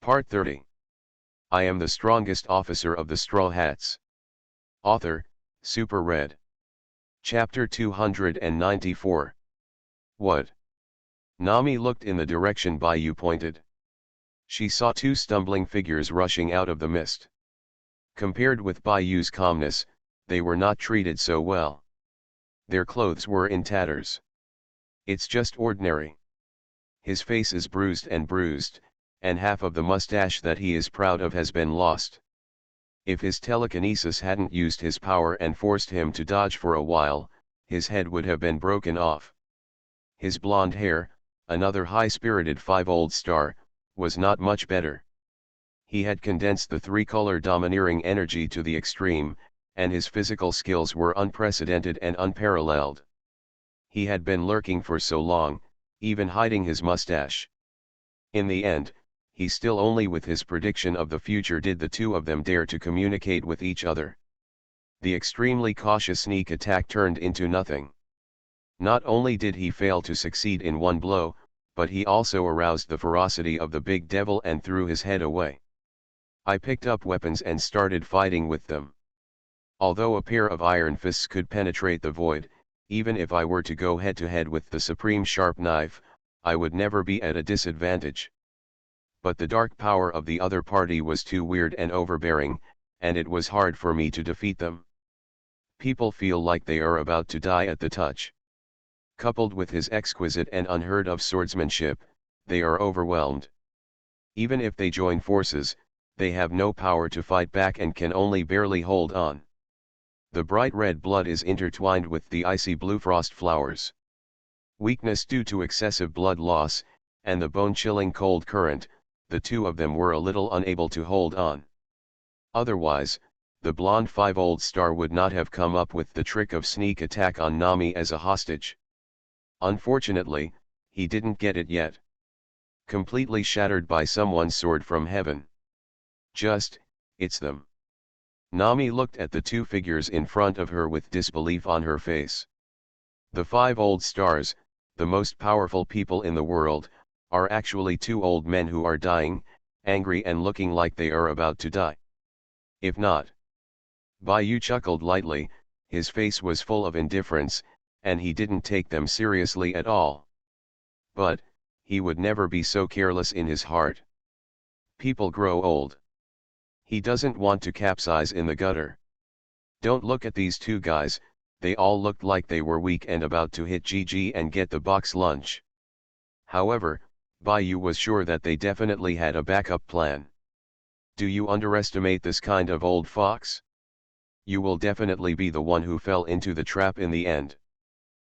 Part 30. I am the strongest officer of the Straw Hats. Author, Super Red. Chapter 294. What? Nami looked in the direction Bayou pointed. She saw two stumbling figures rushing out of the mist. Compared with Bayou's calmness, they were not treated so well. Their clothes were in tatters. It's just ordinary. His face is bruised, and half of the mustache that he is proud of has been lost. If his telekinesis hadn't used his power and forced him to dodge for a while, his head would have been broken off. His blonde hair, another high-spirited 5-old star, was not much better. He had condensed the three-color domineering energy to the extreme, and his physical skills were unprecedented and unparalleled. He had been lurking for so long, even hiding his mustache. In the end, he still only with his prediction of the future did the two of them dare to communicate with each other. The extremely cautious sneak attack turned into nothing. Not only did he fail to succeed in one blow, but he also aroused the ferocity of the big devil and threw his head away. I picked up weapons and started fighting with them. Although a pair of iron fists could penetrate the void, even if I were to go head-to-head with the supreme sharp knife, I would never be at a disadvantage. But the dark power of the other party was too weird and overbearing, and it was hard for me to defeat them. People feel like they are about to die at the touch. Coupled with his exquisite and unheard-of swordsmanship, they are overwhelmed. Even if they join forces, they have no power to fight back and can only barely hold on. The bright red blood is intertwined with the icy blue frost flowers. Weakness due to excessive blood loss, and the bone-chilling cold current, the two of them were a little unable to hold on. Otherwise, the blonde 5-old star would not have come up with the trick of sneak attack on Nami as a hostage. Unfortunately, he didn't get it yet. Completely shattered by someone's sword from heaven. It's them. Nami looked at the two figures in front of her with disbelief on her face. The 5-old stars, the most powerful people in the world, are actually two old men who are dying, angry and looking like they are about to die. If not. Bayou chuckled lightly, his face was full of indifference, and he didn't take them seriously at all. But, he would never be so careless in his heart. People grow old. He doesn't want to capsize in the gutter. Don't look at these two guys, they all looked like they were weak and about to hit GG and get the box lunch. However, Bayou was sure that they definitely had a backup plan. Do you underestimate this kind of old fox? You will definitely be the one who fell into the trap in the end.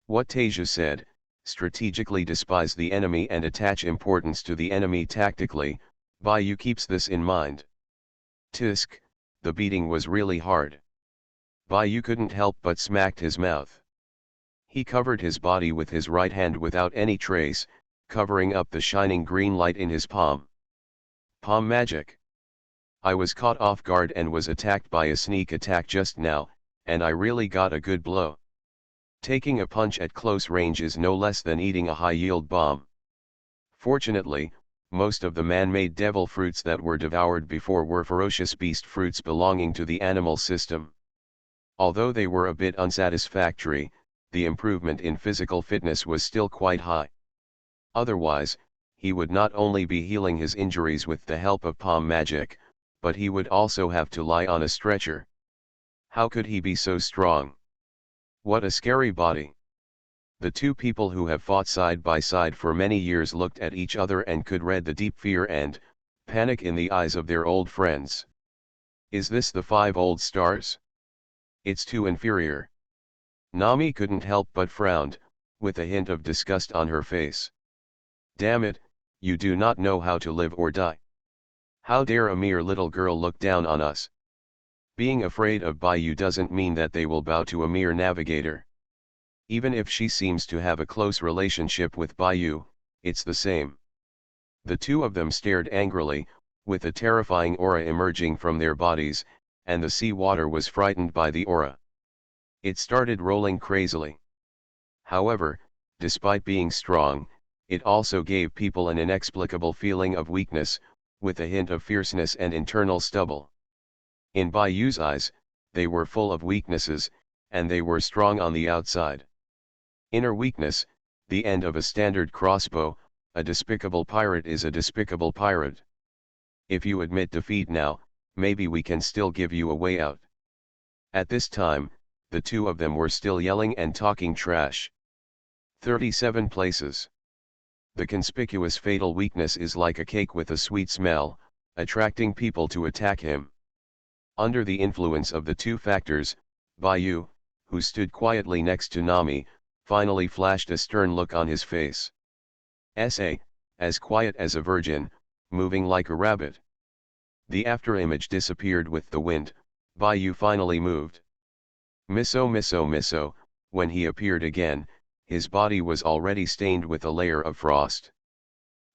What Tasia said, strategically despise the enemy and attach importance to the enemy tactically, Bayou keeps this in mind. Tisk, the beating was really hard. Bayou couldn't help but smacked his mouth. He covered his body with his right hand without any trace, covering up the shining green light in his palm. Palm magic. I was caught off guard and was attacked by a sneak attack just now, and I really got a good blow. Taking a punch at close range is no less than eating a high-yield bomb. Fortunately, most of the man-made devil fruits that were devoured before were ferocious beast fruits belonging to the animal system. Although they were a bit unsatisfactory, the improvement in physical fitness was still quite high. Otherwise, he would not only be healing his injuries with the help of palm magic, but he would also have to lie on a stretcher. How could he be so strong? What a scary body. The two people who have fought side by side for many years looked at each other and could read the deep fear and panic in the eyes of their old friends. Is this the 5-old stars? It's too inferior. Nami couldn't help but frowned, with a hint of disgust on her face. Damn it, you do not know how to live or die. How dare a mere little girl look down on us? Being afraid of Bayou doesn't mean that they will bow to a mere navigator. Even if she seems to have a close relationship with Bayou, it's the same. The two of them stared angrily, with a terrifying aura emerging from their bodies, and the sea water was frightened by the aura. It started rolling crazily. However, despite being strong, it also gave people an inexplicable feeling of weakness, with a hint of fierceness and internal stubble. In Bayu's eyes, they were full of weaknesses, and they were strong on the outside. Inner weakness, the end of a standard crossbow, a despicable pirate is a despicable pirate. If you admit defeat now, maybe we can still give you a way out. At this time, the two of them were still yelling and talking trash. 37 places. The conspicuous fatal weakness is like a cake with a sweet smell, attracting people to attack him. Under the influence of the two factors, Bayu, who stood quietly next to Nami, finally flashed a stern look on his face. S.A., as quiet as a virgin, moving like a rabbit. The afterimage disappeared with the wind. Bayu finally moved. Miso, when he appeared again, his body was already stained with a layer of frost.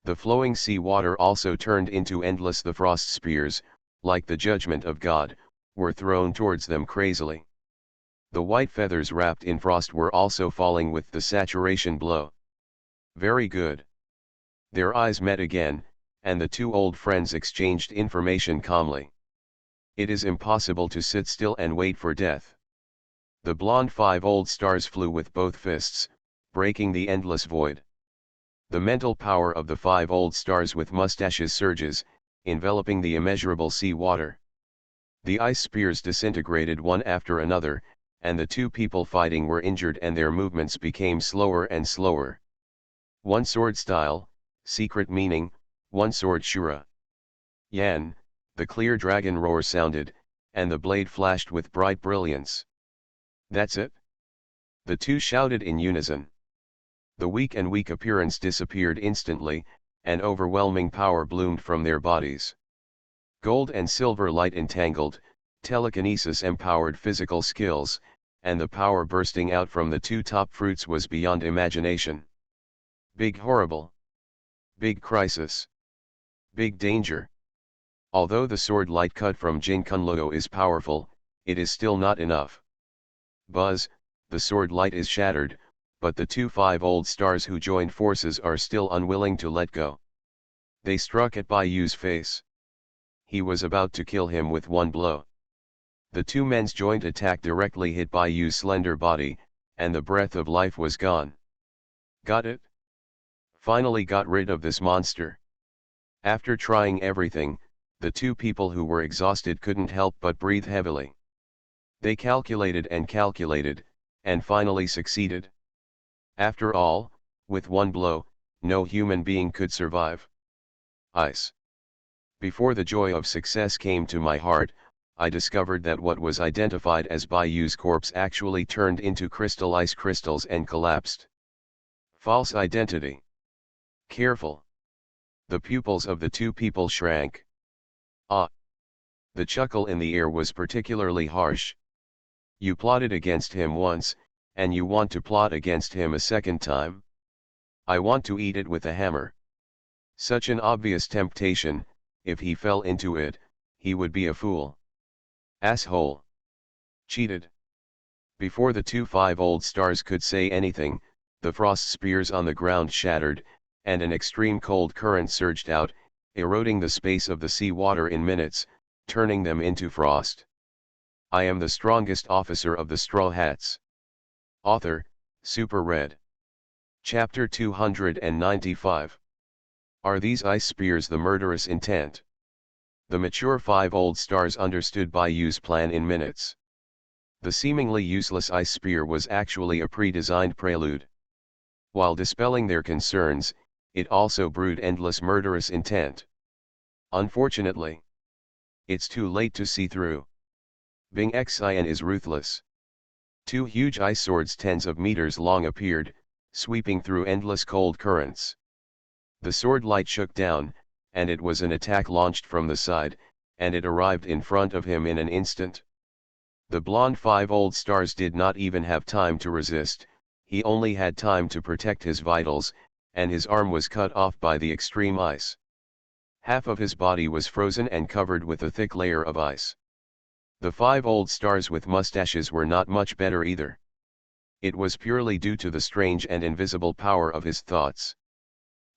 The flowing sea water also turned into endless. The frost spears, like the judgment of God, were thrown towards them crazily. The white feathers wrapped in frost were also falling with the saturation blow. Very good. Their eyes met again, and the two old friends exchanged information calmly. It is impossible to sit still and wait for death. The blonde 5 old stars flew with both fists, breaking the endless void. The mental power of the 5 old stars with mustaches surges, enveloping the immeasurable sea water. The ice spears disintegrated one after another, and the two people fighting were injured and their movements became slower and slower. One sword style, secret meaning, one sword Shura. Yan, the clear dragon roar sounded, and the blade flashed with bright brilliance. That's it? The two shouted in unison. The weak appearance disappeared instantly, and overwhelming power bloomed from their bodies. Gold and silver light entangled, telekinesis empowered physical skills, and the power bursting out from the two top fruits was beyond imagination. Big horrible. Big crisis. Big danger. Although the sword light cut from Jin Kunluo is powerful, it is still not enough. Buzz, the sword light is shattered, but the two 5 old stars who joined forces are still unwilling to let go. They struck at Bayu's face. He was about to kill him with one blow. The two men's joint attack directly hit Bayu's slender body, and the breath of life was gone. Got it? Finally got rid of this monster. After trying everything, the two people who were exhausted couldn't help but breathe heavily. They calculated, and finally succeeded. After all, with one blow, no human being could survive. Ice. Before the joy of success came to my heart, I discovered that what was identified as Bayu's corpse actually turned into crystal ice crystals and collapsed. False identity. Careful. The pupils of the two people shrank. Ah! The chuckle in the air was particularly harsh. You plotted against him once, and you want to plot against him a second time? I want to eat it with a hammer. Such an obvious temptation, if he fell into it, he would be a fool. Asshole. Cheated. Before the two 5 old stars could say anything, the frost spears on the ground shattered, and an extreme cold current surged out, eroding the space of the sea water in minutes, turning them into frost. I am the strongest officer of the Straw Hats. Author, Super Red. Chapter 295. Are these ice spears the murderous intent? The mature 5 old stars understood Bayu's plan in minutes. The seemingly useless ice spear was actually a pre-designed prelude. While dispelling their concerns, it also brewed endless murderous intent. Unfortunately, it's too late to see through. Bing Xian is ruthless. 2 huge ice swords tens of meters long appeared, sweeping through endless cold currents. The sword light shook down, and it was an attack launched from the side, and it arrived in front of him in an instant. The blonde 5 old stars did not even have time to resist, he only had time to protect his vitals, and his arm was cut off by the extreme ice. Half of his body was frozen and covered with a thick layer of ice. The 5 old stars with mustaches were not much better either. It was purely due to the strange and invisible power of his thoughts.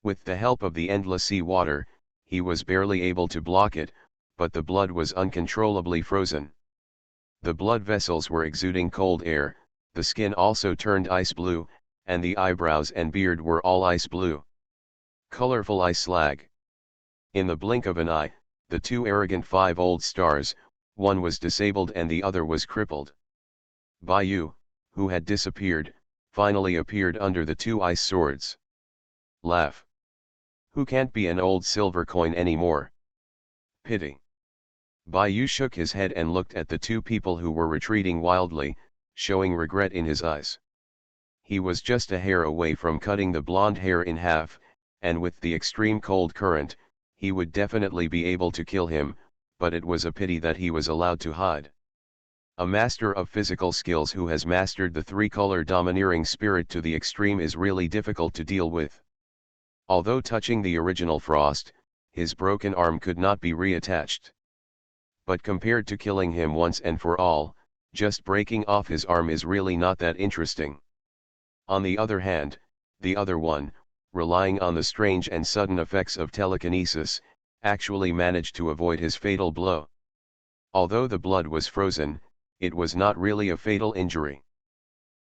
With the help of the endless sea water, he was barely able to block it, but the blood was uncontrollably frozen. The blood vessels were exuding cold air, the skin also turned ice blue, and the eyebrows and beard were all ice blue. Colorful ice slag. In the blink of an eye, the two arrogant 5 old stars, one was disabled and the other was crippled. Baiyu, who had disappeared, finally appeared under the two ice swords. Laugh. Who can't be an old silver coin anymore? Pity. Baiyu shook his head and looked at the two people who were retreating wildly, showing regret in his eyes. He was just a hair away from cutting the blonde hair in half, and with the extreme cold current, he would definitely be able to kill him, but it was a pity that he was allowed to hide. A master of physical skills who has mastered the three-color domineering spirit to the extreme is really difficult to deal with. Although touching the original Frost, his broken arm could not be reattached. But compared to killing him once and for all, just breaking off his arm is really not that interesting. On the other hand, the other one, relying on the strange and sudden effects of telekinesis, actually managed to avoid his fatal blow. Although the blood was frozen, it was not really a fatal injury.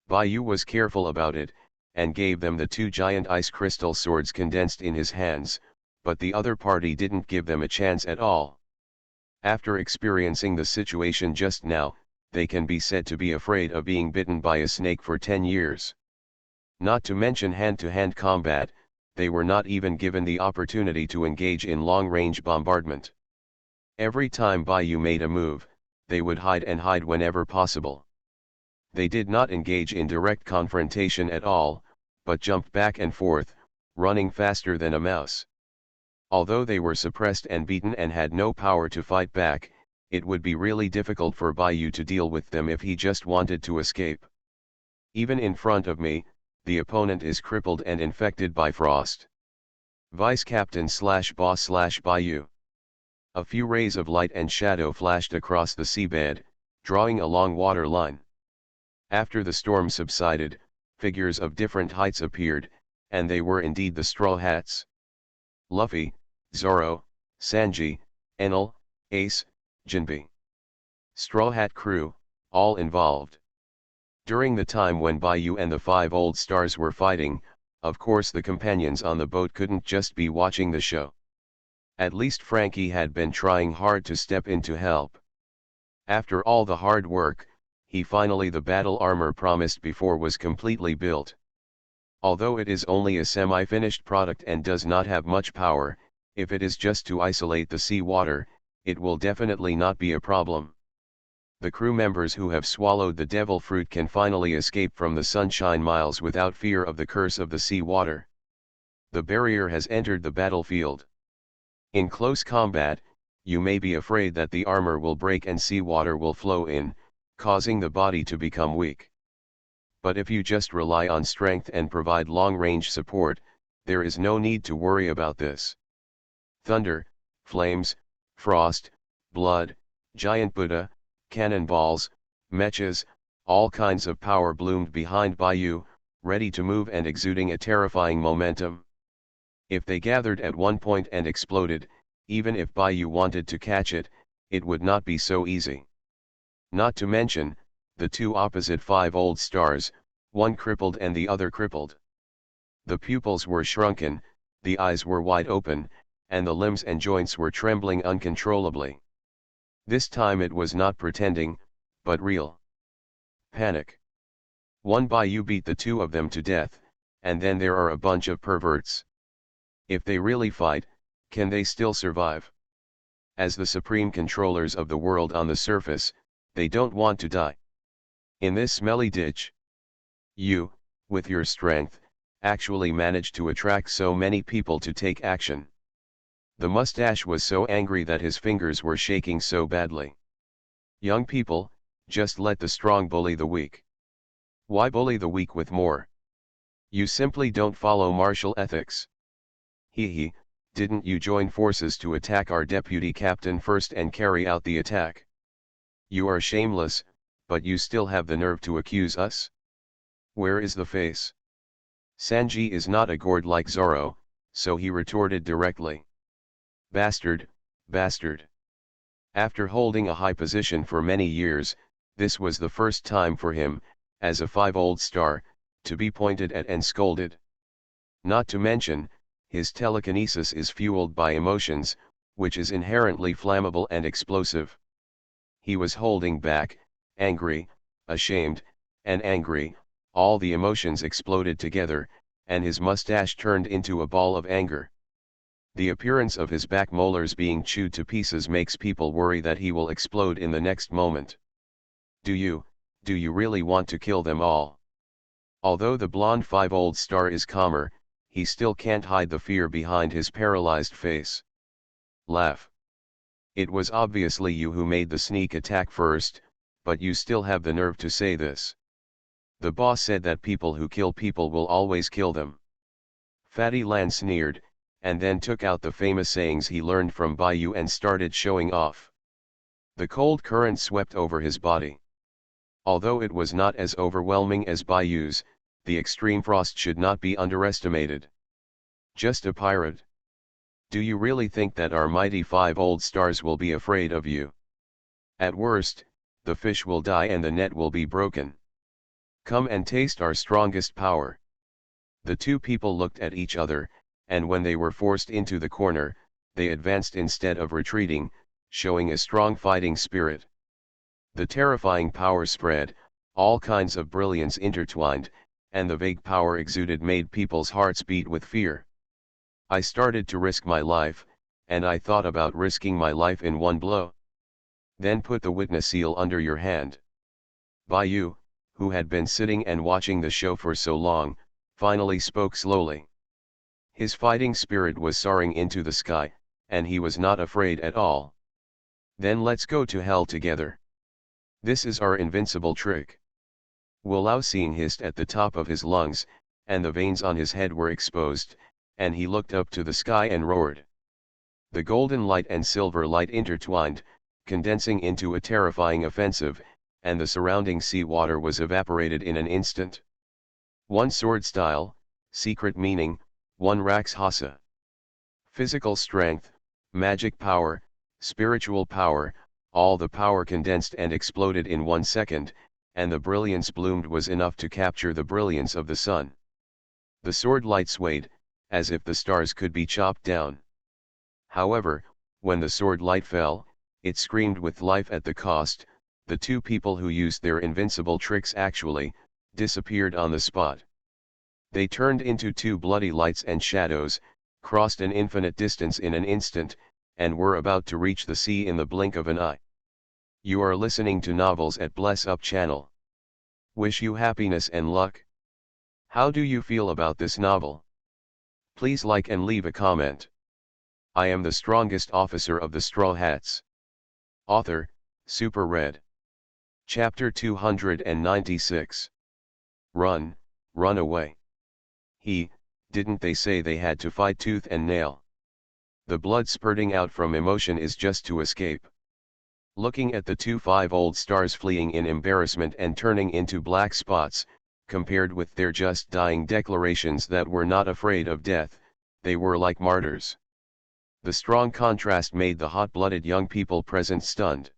Baiyu was careful about it, and gave them the two giant ice crystal swords condensed in his hands, but the other party didn't give them a chance at all. After experiencing the situation just now, they can be said to be afraid of being bitten by a snake for 10 years. Not to mention hand-to-hand combat, they were not even given the opportunity to engage in long-range bombardment. Every time Baiyu made a move, they would hide and hide whenever possible. They did not engage in direct confrontation at all, but jumped back and forth, running faster than a mouse. Although they were suppressed and beaten and had no power to fight back, it would be really difficult for Baiyu to deal with them if he just wanted to escape. Even in front of me, the opponent is crippled and infected by frost. Vice Captain / Boss / Baiyu. A few rays of light and shadow flashed across the seabed, drawing a long water line. After the storm subsided, figures of different heights appeared, and they were indeed the Straw Hats. Luffy, Zoro, Sanji, Enel, Ace, Jinbe. Straw Hat crew, all involved. During the time when Baiyu and the 5 old stars were fighting, of course the companions on the boat couldn't just be watching the show. At least Frankie had been trying hard to step in to help. After all the hard work, the battle armor promised before was completely built. Although it is only a semi-finished product and does not have much power, if it is just to isolate the sea water, it will definitely not be a problem. The crew members who have swallowed the devil fruit can finally escape from the Sunshine Miles without fear of the curse of the sea water. The barrier has entered the battlefield. In close combat, you may be afraid that the armor will break and seawater will flow in, causing the body to become weak. But if you just rely on strength and provide long-range support, there is no need to worry about this. Thunder, flames, frost, blood, giant Buddha, cannonballs, mechas, all kinds of power bloomed behind Baiyu, ready to move and exuding a terrifying momentum. If they gathered at one point and exploded, even if Baiyu wanted to catch it, it would not be so easy. Not to mention, the two opposite 5 old stars, one crippled and the other crippled. The pupils were shrunken, the eyes were wide open, and the limbs and joints were trembling uncontrollably. This time it was not pretending, but real. Panic. One Baiyu beat the two of them to death, and then there are a bunch of perverts. If they really fight, can they still survive? As the supreme controllers of the world on the surface, they don't want to die. In this smelly ditch, you, with your strength, actually managed to attract so many people to take action. The mustache was so angry that his fingers were shaking so badly. Young people, just let the strong bully the weak. Why bully the weak with more? You simply don't follow martial ethics. Hee, didn't you join forces to attack our deputy captain first and carry out the attack? You are shameless, but you still have the nerve to accuse us? Where is the face? Sanji is not a gourd like Zoro, so he retorted directly. Bastard, bastard. After holding a high position for many years, this was the first time for him, as a 5-old star, to be pointed at and scolded. Not to mention, his telekinesis is fueled by emotions, which is inherently flammable and explosive. He was holding back, angry, ashamed, and angry, all the emotions exploded together, and his mustache turned into a ball of anger. The appearance of his back molars being chewed to pieces makes people worry that he will explode in the next moment. Do you really want to kill them all? Although the blonde 5-old star is calmer, he still can't hide the fear behind his paralyzed face. Laugh. It was obviously you who made the sneak attack first, but you still have the nerve to say this. The boss said that people who kill people will always kill them. Fatty Lan sneered, and then took out the famous sayings he learned from Bayou and started showing off. The cold current swept over his body. Although it was not as overwhelming as Bayou's, the extreme frost should not be underestimated. Just a pirate. Do you really think that our mighty 5-old stars will be afraid of you? At worst, the fish will die and the net will be broken. Come and taste our strongest power. The two people looked at each other, and when they were forced into the corner, they advanced instead of retreating, showing a strong fighting spirit. The terrifying power spread, all kinds of brilliance intertwined, and the vague power exuded made people's hearts beat with fear. I started to risk my life, and I thought about risking my life in one blow. Then put the witness seal under your hand. Bayou, who had been sitting and watching the show for so long, finally spoke slowly. His fighting spirit was soaring into the sky, and he was not afraid at all. Then let's go to hell together. This is our invincible trick. Wu Lao Xing hissed at the top of his lungs, and the veins on his head were exposed, and he looked up to the sky and roared. The golden light and silver light intertwined, condensing into a terrifying offensive, and the surrounding sea water was evaporated in an instant. One sword style, secret meaning, one Rakshasa. Physical strength, magic power, spiritual power, all the power condensed and exploded in 1 second, and the brilliance bloomed was enough to capture the brilliance of the sun. The sword light swayed, as if the stars could be chopped down. However, when the sword light fell, it screamed with life at the cost. The two people who used their invincible tricks actually disappeared on the spot. They turned into two bloody lights and shadows, crossed an infinite distance in an instant, and were about to reach the sea in the blink of an eye. You are listening to Novels at Bless Up channel. Wish you happiness and luck. How do you feel about this novel? Please like and leave a comment. I am the strongest officer of the Straw Hats. Author, Super Red. Chapter 296. Run, run away. Didn't they say they had to fight tooth and nail? The blood spurting out from emotion is just to escape. Looking at the two 5-old stars fleeing in embarrassment and turning into black spots, compared with their just dying declarations that were not afraid of death, they were like martyrs. The strong contrast made the hot-blooded young people present stunned.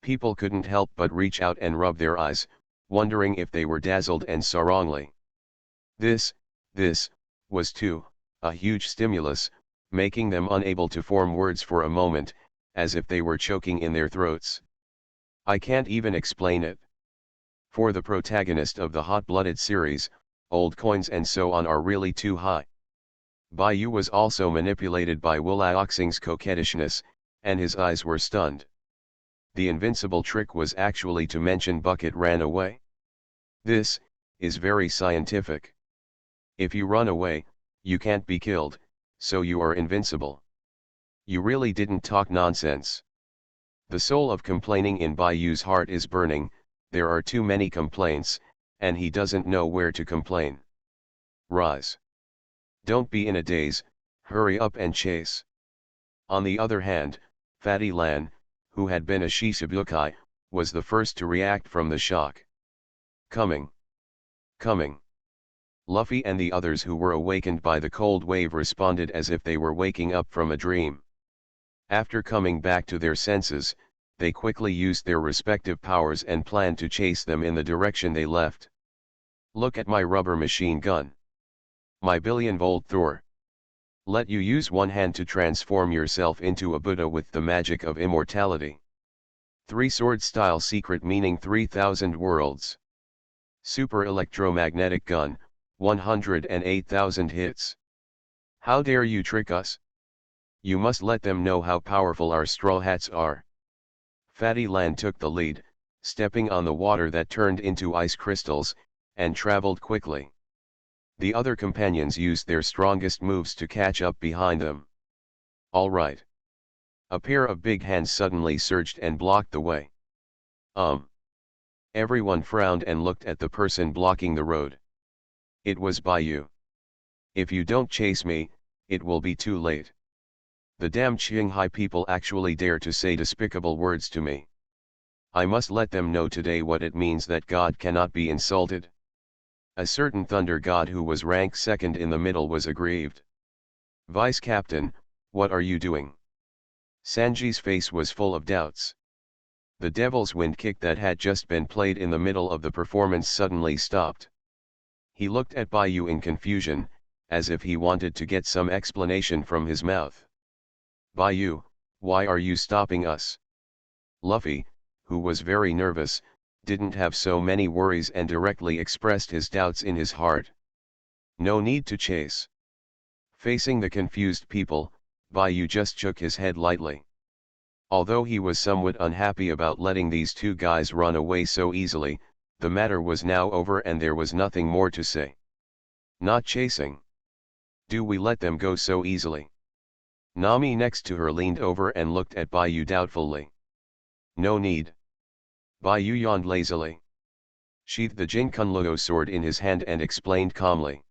People couldn't help but reach out and rub their eyes, wondering if they were dazzled and saw wrongly. This was too, a huge stimulus, making them unable to form words for a moment, as if they were choking in their throats. I can't even explain it. For the protagonist of the hot-blooded series, old coins and so on are really too high. Bayou was also manipulated by Wu Lao Xing's coquettishness, and his eyes were stunned. The invincible trick was actually to mention Bucket ran away. This is very scientific. If you run away, you can't be killed, so you are invincible. You really didn't talk nonsense. The soul of complaining in Bayou's heart is burning. There are too many complaints, and he doesn't know where to complain. Rise. Don't be in a daze, hurry up and chase. On the other hand, Fatty Lan, who had been a Shichibukai, was the first to react from the shock. Coming. Coming. Luffy and the others who were awakened by the cold wave responded as if they were waking up from a dream. After coming back to their senses, they quickly used their respective powers and planned to chase them in the direction they left. Look at my rubber machine gun. My billion-volt Thor. Let you use one hand to transform yourself into a Buddha with the magic of immortality. Three-sword style secret meaning 3,000 worlds. Super electromagnetic gun, 108,000 hits. How dare you trick us? You must let them know how powerful our straw hats are. Fatty Land took the lead, stepping on the water that turned into ice crystals, and traveled quickly. The other companions used their strongest moves to catch up behind them. All right. A pair of big hands suddenly surged and blocked the way. Everyone frowned and looked at the person blocking the road. It was Baiyu. If you don't chase me, it will be too late. The damn Qinghai people actually dare to say despicable words to me. I must let them know today what it means that God cannot be insulted. A certain thunder god who was ranked second in the middle was aggrieved. Vice Captain, what are you doing? Sanji's face was full of doubts. The devil's wind kick that had just been played in the middle of the performance suddenly stopped. He looked at Baiyu in confusion, as if he wanted to get some explanation from his mouth. Baiyu, why are you stopping us? Luffy, who was very nervous, didn't have so many worries and directly expressed his doubts in his heart. No need to chase. Facing the confused people, Baiyu just shook his head lightly. Although he was somewhat unhappy about letting these two guys run away so easily, the matter was now over and there was nothing more to say. Not chasing. Do we let them go so easily? Nami next to her leaned over and looked at Baiyu doubtfully. No need. Baiyu yawned lazily. Sheathed the Jinkunluo sword in his hand and explained calmly.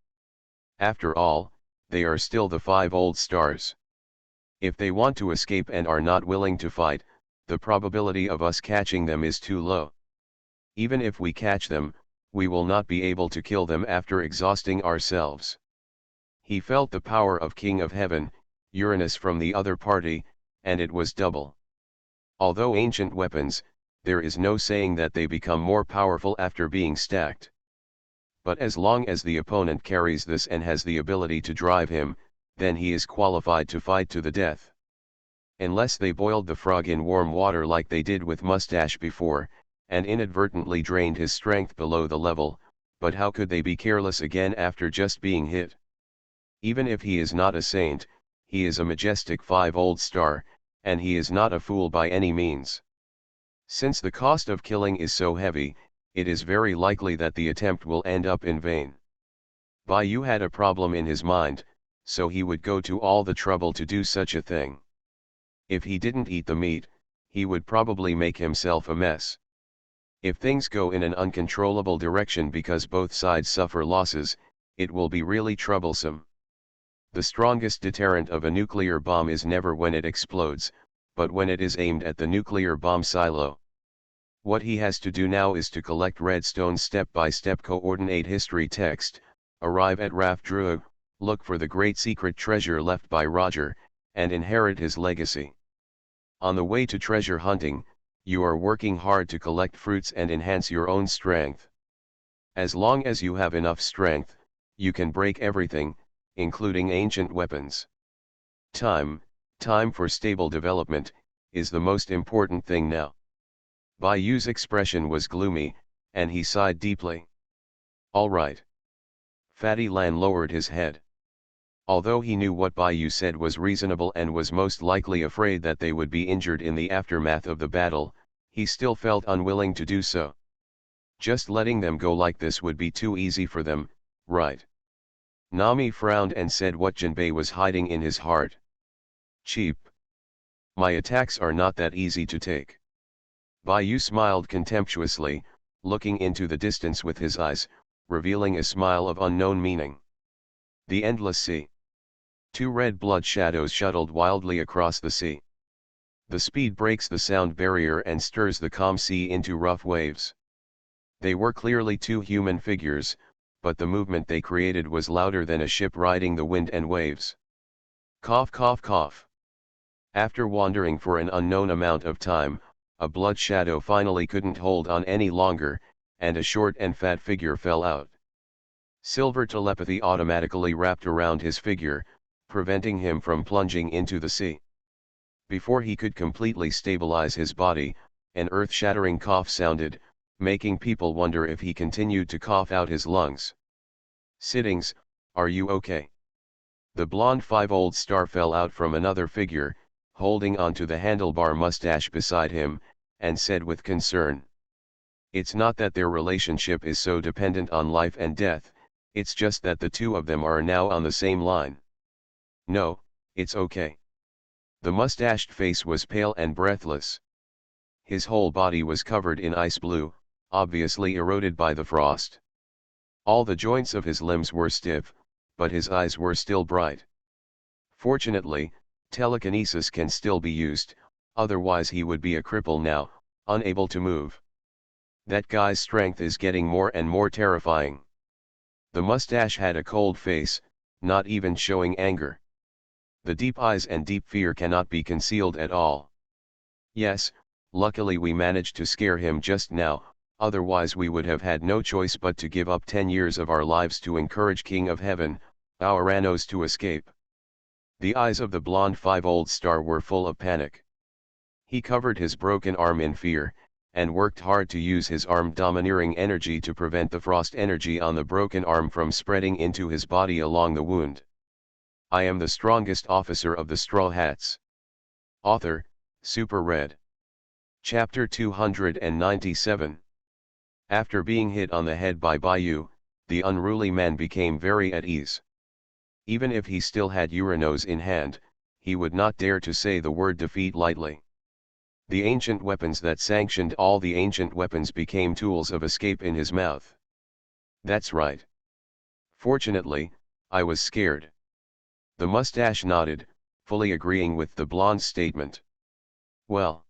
After all, they are still the 5 old stars. If they want to escape and are not willing to fight, the probability of us catching them is too low. Even if we catch them, we will not be able to kill them after exhausting ourselves. He felt the power of King of Heaven, Uranus from the other party, and it was double. Although ancient weapons, there is no saying that they become more powerful after being stacked. But as long as the opponent carries this and has the ability to drive him, then he is qualified to fight to the death. Unless they boiled the frog in warm water like they did with Mustache before, and inadvertently drained his strength below the level, but how could they be careless again after just being hit? Even if he is not a saint, he is a majestic 5 old star, and he is not a fool by any means. Since the cost of killing is so heavy, it is very likely that the attempt will end up in vain. Baiyu had a problem in his mind, so he would go to all the trouble to do such a thing. If he didn't eat the meat, he would probably make himself a mess. If things go in an uncontrollable direction because both sides suffer losses, it will be really troublesome. The strongest deterrent of a nuclear bomb is never when it explodes, but when it is aimed at the nuclear bomb silo. What he has to do now is to collect redstone step-by-step coordinate history text, arrive at Raf Drua, look for the great secret treasure left by Roger, and inherit his legacy. On the way to treasure hunting, you are working hard to collect fruits and enhance your own strength. As long as you have enough strength, you can break everything, including ancient weapons. Time for stable development, is the most important thing now. Baiyu's expression was gloomy, and he sighed deeply. All right. Fatty Lan lowered his head. Although he knew what Baiyu said was reasonable and was most likely afraid that they would be injured in the aftermath of the battle, he still felt unwilling to do so. Just letting them go like this would be too easy for them, right? Nami frowned and said what Jinbei was hiding in his heart. Cheap. My attacks are not that easy to take. Baiyu smiled contemptuously, looking into the distance with his eyes, revealing a smile of unknown meaning. The endless sea. 2 red blood shadows shuttled wildly across the sea. The speed breaks the sound barrier and stirs the calm sea into rough waves. They were clearly 2 human figures, but the movement they created was louder than a ship riding the wind and waves. Cough cough cough. After wandering for an unknown amount of time, a blood shadow finally couldn't hold on any longer, and a short and fat figure fell out. Silver telepathy automatically wrapped around his figure, preventing him from plunging into the sea. Before he could completely stabilize his body, an earth-shattering cough sounded, making people wonder if he continued to cough out his lungs. "Sittings, are you okay?" The blonde 5-old star fell out from another figure, holding onto the handlebar mustache beside him, and said with concern. "It's not that their relationship is so dependent on life and death, it's just that the two of them are now on the same line." "No, it's okay." The mustached face was pale and breathless. His whole body was covered in ice blue, obviously eroded by the frost. All the joints of his limbs were stiff, but his eyes were still bright. Fortunately, telekinesis can still be used, otherwise he would be a cripple now, unable to move. "That guy's strength is getting more and more terrifying." The mustache had a cold face, not even showing anger. The deep eyes and deep fear cannot be concealed at all. "Yes, luckily we managed to scare him just now, otherwise we would have had no choice but to give up 10 years of our lives to encourage King of Heaven, Auranos, to escape." The eyes of the blonde 5-old star were full of panic. He covered his broken arm in fear, and worked hard to use his arm-domineering energy to prevent the frost energy on the broken arm from spreading into his body along the wound. "I am the strongest officer of the Straw Hats." Author, Super Red. Chapter 297. After being hit on the head by Bayou, the unruly man became very at ease. Even if he still had Uranos in hand, he would not dare to say the word defeat lightly. The ancient weapons that sanctioned all the ancient weapons became tools of escape in his mouth. "That's right. Fortunately, I was scared." The mustache nodded, fully agreeing with the blonde's statement. "Well."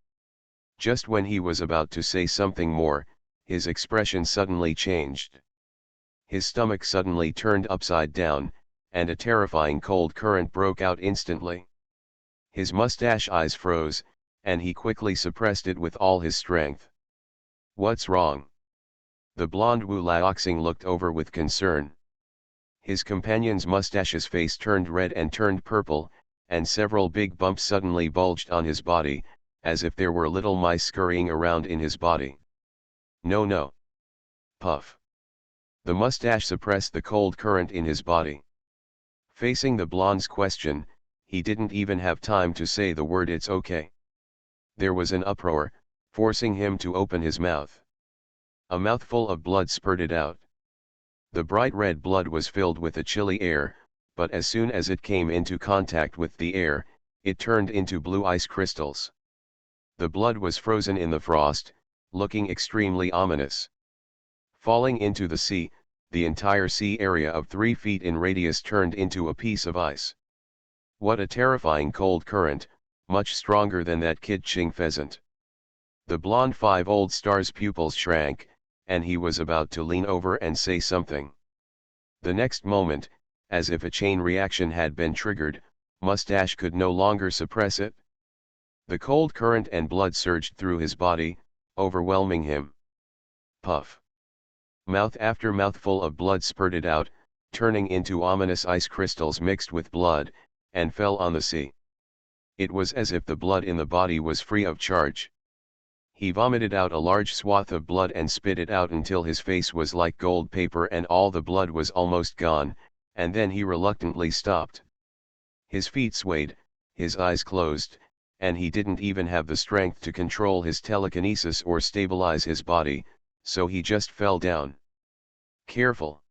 Just when he was about to say something more, his expression suddenly changed. His stomach suddenly turned upside down, and a terrifying cold current broke out instantly. His mustache eyes froze, and he quickly suppressed it with all his strength. "What's wrong?" The blonde Wu Laoxing looked over with concern. His companion's mustache's face turned red and turned purple, and several big bumps suddenly bulged on his body, as if there were little mice scurrying around in his body. "No, no." Puff. The mustache suppressed the cold current in his body. Facing the blonde's question, he didn't even have time to say the word "it's okay." There was an uproar, forcing him to open his mouth. A mouthful of blood spurted out. The bright red blood was filled with a chilly air, but as soon as it came into contact with the air, it turned into blue ice crystals. The blood was frozen in the frost, looking extremely ominous. Falling into the sea, the entire sea area of 3 feet in radius turned into a piece of ice. What a terrifying cold current, much stronger than that kid-ching pheasant. The blonde 5-old star's pupils shrank, and he was about to lean over and say something. The next moment, as if a chain reaction had been triggered, Mustache could no longer suppress it. The cold current and blood surged through his body, overwhelming him. Puff. Mouth after mouthful of blood spurted out, turning into ominous ice crystals mixed with blood, and fell on the sea. It was as if the blood in the body was free of charge. He vomited out a large swath of blood and spit it out until his face was like gold paper and all the blood was almost gone, and then he reluctantly stopped. His feet swayed, his eyes closed, and he didn't even have the strength to control his telekinesis or stabilize his body, so he just fell down. "Careful."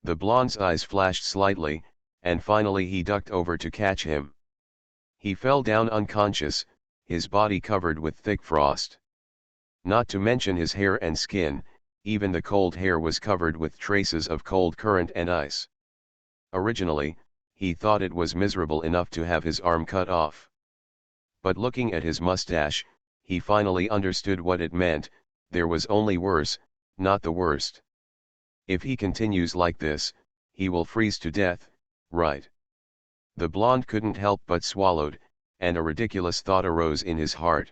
The blonde's eyes flashed slightly, and finally he ducked over to catch him. He fell down unconscious, his body covered with thick frost. Not to mention his hair and skin, even the cold hair was covered with traces of cold current and ice. Originally, he thought it was miserable enough to have his arm cut off. But looking at his mustache, he finally understood what it meant. There was only worse, not the worst. If he continues like this, he will freeze to death, right? The blonde couldn't help but swallowed, and a ridiculous thought arose in his heart.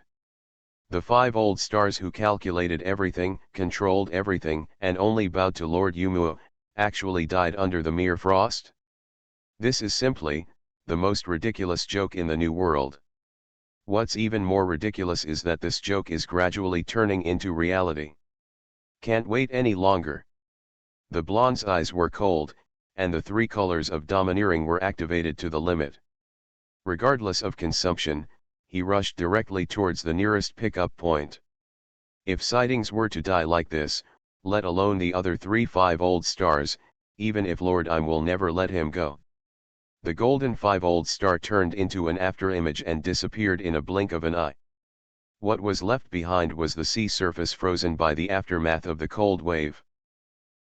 The 5 old stars who calculated everything, controlled everything, and only bowed to Lord Yumuo, actually died under the mere frost? This is simply the most ridiculous joke in the New World. What's even more ridiculous is that this joke is gradually turning into reality. Can't wait any longer. The blonde's eyes were cold, and the 3 colors of domineering were activated to the limit. Regardless of consumption, he rushed directly towards the nearest pickup point. If sightings were to die like this, let alone the other 5 old stars, even if Lord Im will never let him go. The golden 5 old star turned into an afterimage and disappeared in a blink of an eye. What was left behind was the sea surface frozen by the aftermath of the cold wave.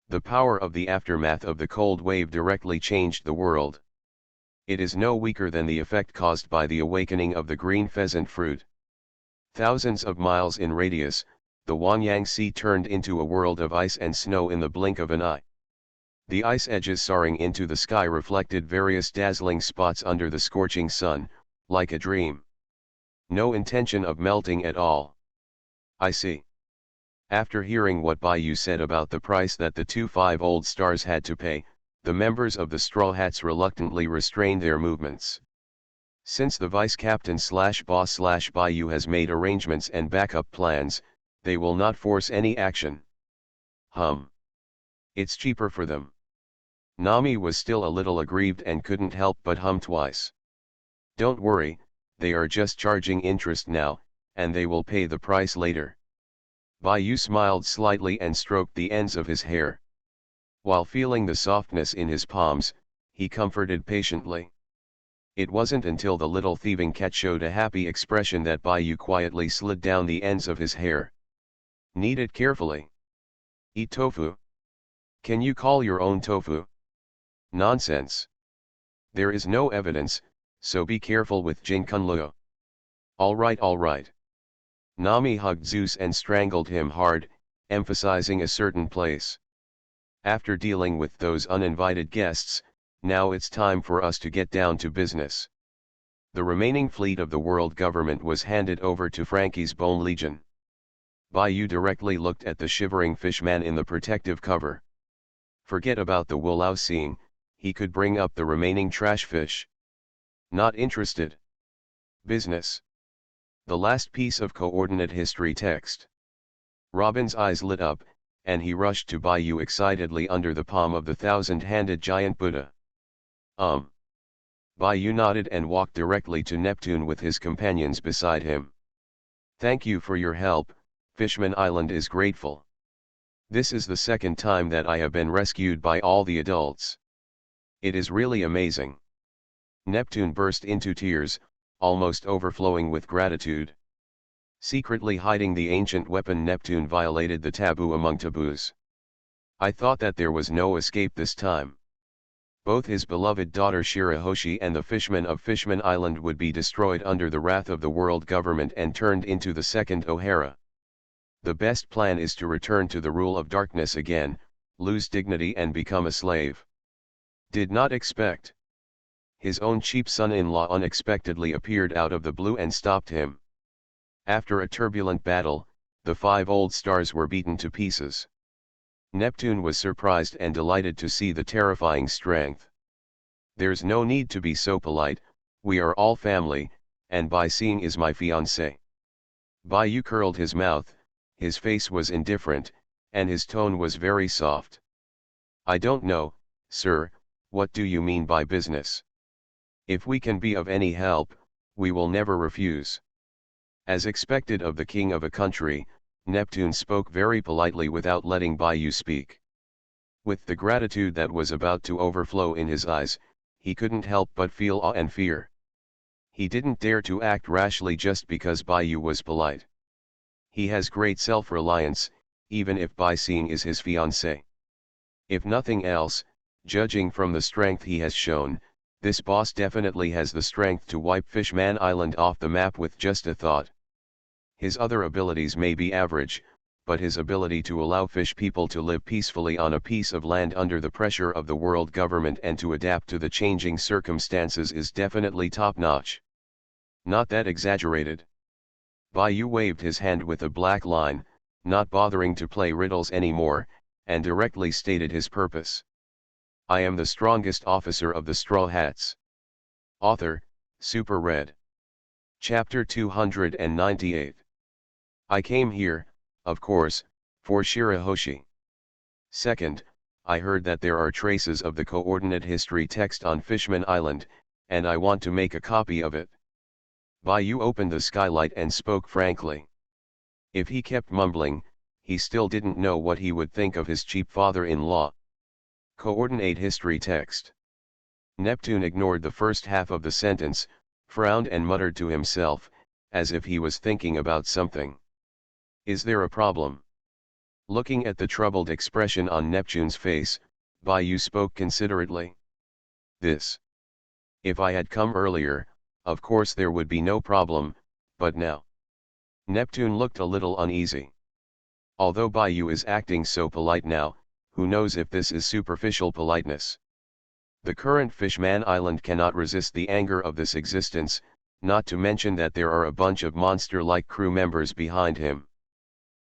The power of the aftermath of the cold wave directly changed the world. It is no weaker than the effect caused by the awakening of the green pheasant fruit. Thousands of miles in radius, the Wanyang Sea turned into a world of ice and snow in the blink of an eye. The ice edges soaring into the sky reflected various dazzling spots under the scorching sun, like a dream. No intention of melting at all. I see. After hearing what Bai Yu said about the price that the 5 old stars had to pay, the members of the Straw Hats reluctantly restrained their movements. Since the vice captain /boss Bai Yu has made arrangements and backup plans, they will not force any action. It's cheaper for them. Nami was still a little aggrieved and couldn't help but hum twice. Don't worry, they are just charging interest now, and they will pay the price later. Bai Yu smiled slightly and stroked the ends of his hair. While feeling the softness in his palms, he comforted patiently. It wasn't until the little thieving cat showed a happy expression that Bai Yu quietly slid down the ends of his hair. Knead it carefully. Eat tofu. Can you call your own tofu? Nonsense. There is no evidence, so be careful with Jin Kunluo. Alright. Nami hugged Zeus and strangled him hard, emphasizing a certain place. After dealing with those uninvited guests, now it's time for us to get down to business. The remaining fleet of the world government was handed over to Frankie's Bone Legion. Bai Yu directly looked at the shivering fishman in the protective cover. Forget about the Wolao seeing, he could bring up the remaining trash fish. Not interested. Business. The last piece of coordinate history text. Robin's eyes lit up, and he rushed to Bai Yu excitedly under the palm of the 1,000-handed giant Buddha. Bai Yu nodded and walked directly to Neptune with his companions beside him. Thank you for your help, Fishman Island is grateful. This is the second time that I have been rescued by all the adults. It is really amazing. Neptune burst into tears, almost overflowing with gratitude. Secretly hiding the ancient weapon, Neptune violated the taboo among taboos. I thought that there was no escape this time. Both his beloved daughter Shirahoshi and the fishmen of Fishman Island would be destroyed under the wrath of the world government and turned into the second O'Hara. The best plan is to return to the rule of darkness again, lose dignity and become a slave. Did not expect. His own cheap son-in-law unexpectedly appeared out of the blue and stopped him. After a turbulent battle, the 5 old stars were beaten to pieces. Neptune was surprised and delighted to see the terrifying strength. There's no need to be so polite, we are all family, and Bai Xing is my fiancé. Bai Yu curled his mouth, his face was indifferent, and his tone was very soft. I don't know, sir, what do you mean by business? If we can be of any help, we will never refuse. As expected of the king of a country, Neptune spoke very politely without letting Bai Yu speak. With the gratitude that was about to overflow in his eyes, he couldn't help but feel awe and fear. He didn't dare to act rashly just because Bai Yu was polite. He has great self-reliance, even if Bai Xing is his fiancé. If nothing else, judging from the strength he has shown, this boss definitely has the strength to wipe Fishman Island off the map with just a thought. His other abilities may be average, but his ability to allow fish people to live peacefully on a piece of land under the pressure of the world government and to adapt to the changing circumstances is definitely top-notch. Not that exaggerated. Bayou waved his hand with a black line, not bothering to play riddles anymore, and directly stated his purpose. I am the strongest officer of the Straw Hats. Author, Super Red. Chapter 298. I came here, of course, for Shirahoshi. Second, I heard that there are traces of the coordinate history text on Fishman Island, and I want to make a copy of it. Bayou opened the skylight and spoke frankly. If he kept mumbling, he still didn't know what he would think of his cheap father-in-law. Coordinate history text. Neptune ignored the first half of the sentence, frowned and muttered to himself, as if he was thinking about something. Is there a problem? Looking at the troubled expression on Neptune's face, Bayou spoke considerately. This. If I had come earlier, of course there would be no problem, but now. Neptune looked a little uneasy. Although Bayou is acting so polite now, who knows if this is superficial politeness. The current Fishman Island cannot resist the anger of this existence, not to mention that there are a bunch of monster-like crew members behind him.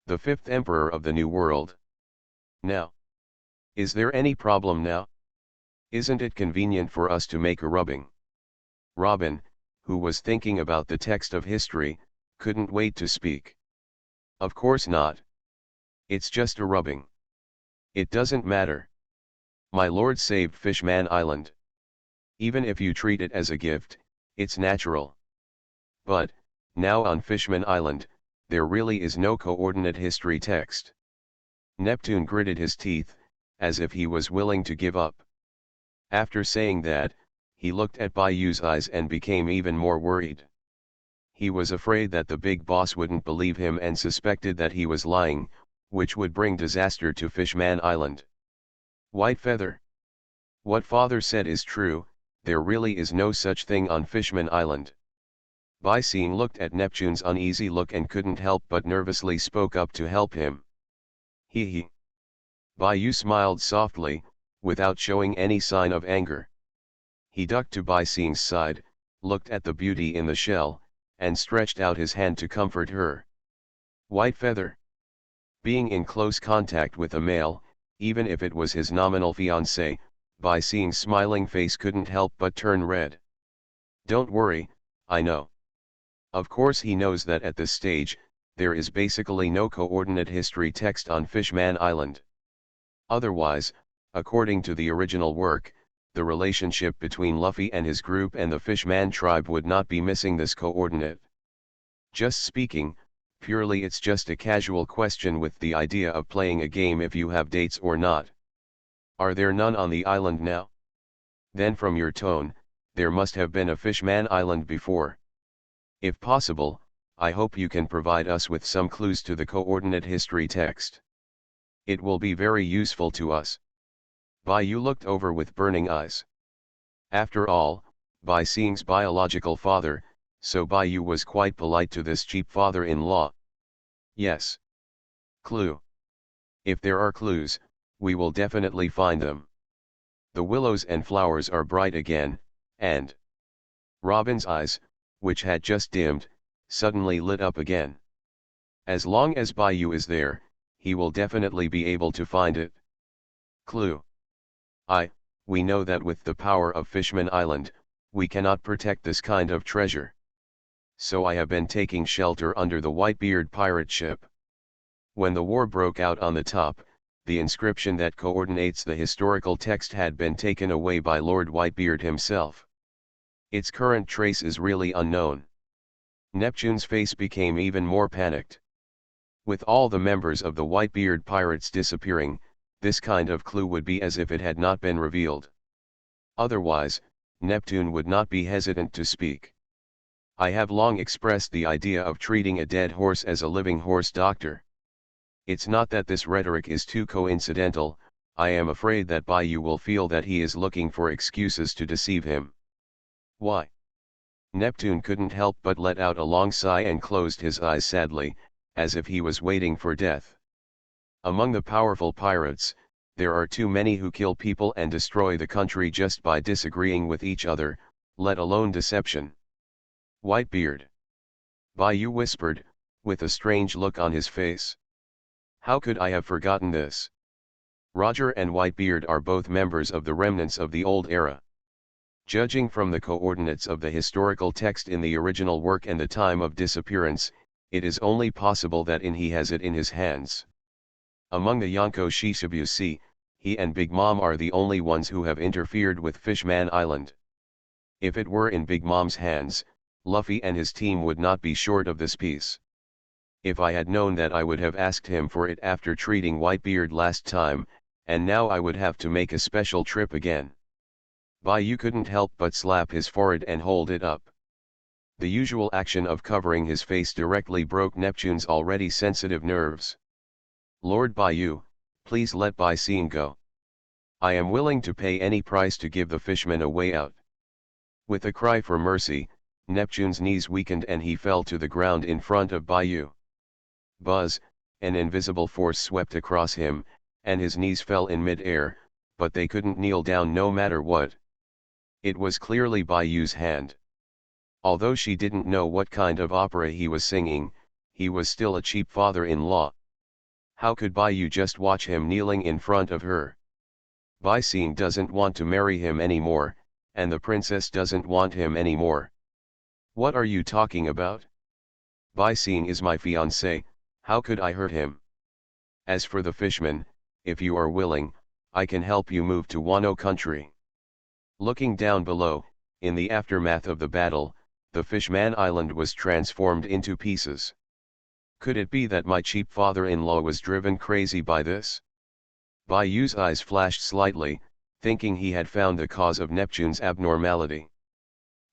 The fifth emperor of the New World. Now. Is there any problem now? Isn't it convenient for us to make a rubbing? Robin, who was thinking about the text of history, couldn't wait to speak. Of course not. It's just a rubbing. It doesn't matter. My lord saved Fishman Island. Even if you treat it as a gift, it's natural. But, now on Fishman Island, there really is no coordinate history text. Neptune gritted his teeth, as if he was willing to give up. After saying that, he looked at Bayou's eyes and became even more worried. He was afraid that the big boss wouldn't believe him and suspected that he was lying, which would bring disaster to Fishman Island. White Feather. What father said is true, there really is no such thing on Fishman Island. Bayou looked at Neptune's uneasy look and couldn't help but nervously spoke up to help him. He. Bayou smiled softly, without showing any sign of anger. He ducked to Bayou's side, looked at the beauty in the shell, and stretched out his hand to comfort her. White Feather. Being in close contact with a male, even if it was his nominal fiancé, Bayou's smiling face couldn't help but turn red. Don't worry, I know. Of course he knows that at this stage, there is basically no coordinate history text on Fishman Island. Otherwise, according to the original work, the relationship between Luffy and his group and the Fishman tribe would not be missing this coordinate. Just speaking, purely it's just a casual question with the idea of playing a game if you have dates or not. Are there none on the island now? Then from your tone, there must have been a Fishman Island before. If possible, I hope you can provide us with some clues to the coordinate history text. It will be very useful to us. Bayou looked over with burning eyes. After all, Bayou's biological father, so Bayou was quite polite to this cheap father-in-law. Yes. Clue. If there are clues, we will definitely find them. The willows and flowers are bright again, and Robin's eyes, which had just dimmed, suddenly lit up again. As long as Bayou is there, he will definitely be able to find it. Clue. We know that with the power of Fishman Island, we cannot protect this kind of treasure. So I have been taking shelter under the Whitebeard pirate ship. When the war broke out on the top, the inscription that coordinates the historical text had been taken away by Lord Whitebeard himself. Its current trace is really unknown. Neptune's face became even more panicked. With all the members of the Whitebeard pirates disappearing, this kind of clue would be as if it had not been revealed. Otherwise, Neptune would not be hesitant to speak. I have long expressed the idea of treating a dead horse as a living horse doctor. It's not that this rhetoric is too coincidental, I am afraid that Bayou will feel that he is looking for excuses to deceive him. Why? Neptune couldn't help but let out a long sigh and closed his eyes sadly, as if he was waiting for death. Among the powerful pirates, there are too many who kill people and destroy the country just by disagreeing with each other, let alone deception. Whitebeard. Bayou whispered, with a strange look on his face. How could I have forgotten this? Roger and Whitebeard are both members of the remnants of the old era. Judging from the coordinates of the historical text in the original work and the time of disappearance, it is only possible that he has it in his hands. Among the Yonko Shishibusi, he and Big Mom are the only ones who have interfered with Fishman Island. If it were in Big Mom's hands, Luffy and his team would not be short of this piece. If I had known that, I would have asked him for it after treating Whitebeard last time, and now I would have to make a special trip again. Bayou couldn't help but slap his forehead and hold it up. The usual action of covering his face directly broke Neptune's already sensitive nerves. Lord Bayou, please let Bai Seeing go. I am willing to pay any price to give the fishman a way out. With a cry for mercy, Neptune's knees weakened and he fell to the ground in front of Bayou. Buzz, an invisible force swept across him, and his knees fell in mid-air, but they couldn't kneel down no matter what. It was clearly Bayou's hand. Although she didn't know what kind of opera he was singing, he was still a cheap father-in-law. How could Bayou just watch him kneeling in front of her? Bai Seeing doesn't want to marry him anymore, and the princess doesn't want him anymore. What are you talking about? Bai Seeing is my fiancé, how could I hurt him? As for the fishman, if you are willing, I can help you move to Wano country. Looking down below, in the aftermath of the battle, the Fishman Island was transformed into pieces. Could it be that my cheap father-in-law was driven crazy by this? Bayou's eyes flashed slightly, thinking he had found the cause of Neptune's abnormality.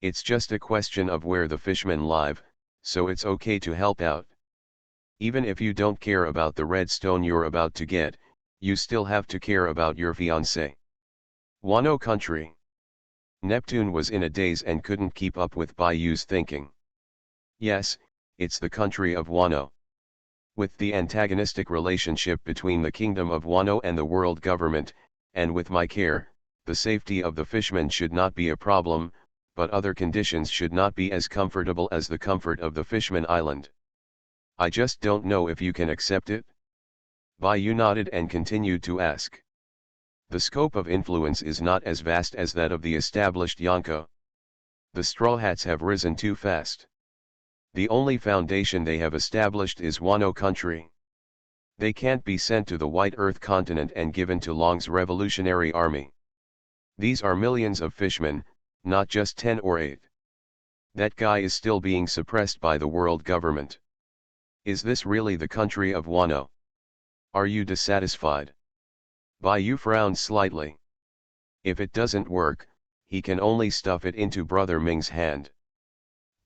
It's just a question of where the fishmen live, so it's okay to help out. Even if you don't care about the red stone you're about to get, you still have to care about your fiancé. Wano country. Neptune was in a daze and couldn't keep up with Bayou's thinking. Yes, it's the country of Wano. With the antagonistic relationship between the Kingdom of Wano and the world government, and with my care, the safety of the fishmen should not be a problem, but other conditions should not be as comfortable as the comfort of the Fishman Island. I just don't know if you can accept it? Bayou nodded and continued to ask. The scope of influence is not as vast as that of the established Yonko. The Straw Hats have risen too fast. The only foundation they have established is Wano country. They can't be sent to the White Earth continent and given to Long's revolutionary army. These are millions of fishmen, not just 10 or 8. That guy is still being suppressed by the world government. Is this really the country of Wano? Are you dissatisfied? Bayou frowned slightly. If it doesn't work, he can only stuff it into Brother Ming's hand.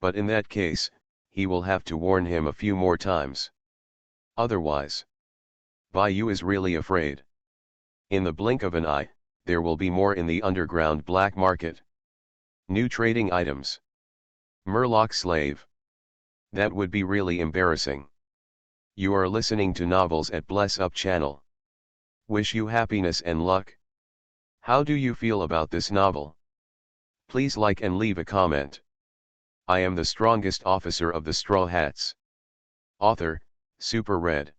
But in that case, he will have to warn him a few more times. Otherwise, Bayou is really afraid. In the blink of an eye, there will be more in the underground black market. New trading items. Murloc slave. That would be really embarrassing. You are listening to Novels at Bless Up channel. Wish you happiness and luck. How do you feel about this novel? Please like and leave a comment. I am the strongest officer of the Straw Hats. Author, Super Red.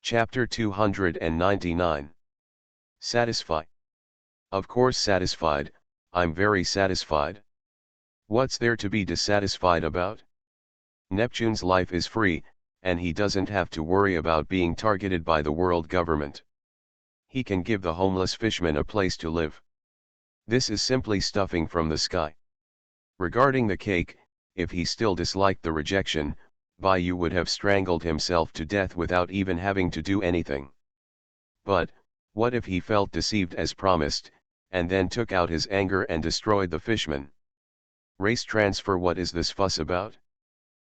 Chapter 299. Satisfy. Of course satisfied, I'm very satisfied. What's there to be dissatisfied about? Neptune's life is free, and he doesn't have to worry about being targeted by the world government. He can give the homeless fishmen a place to live. This is simply stuffing from the sky. Regarding the cake, if he still disliked the rejection, Bayou would have strangled himself to death without even having to do anything. But, what if he felt deceived as promised, and then took out his anger and destroyed the fishmen? Race transfer, what is this fuss about?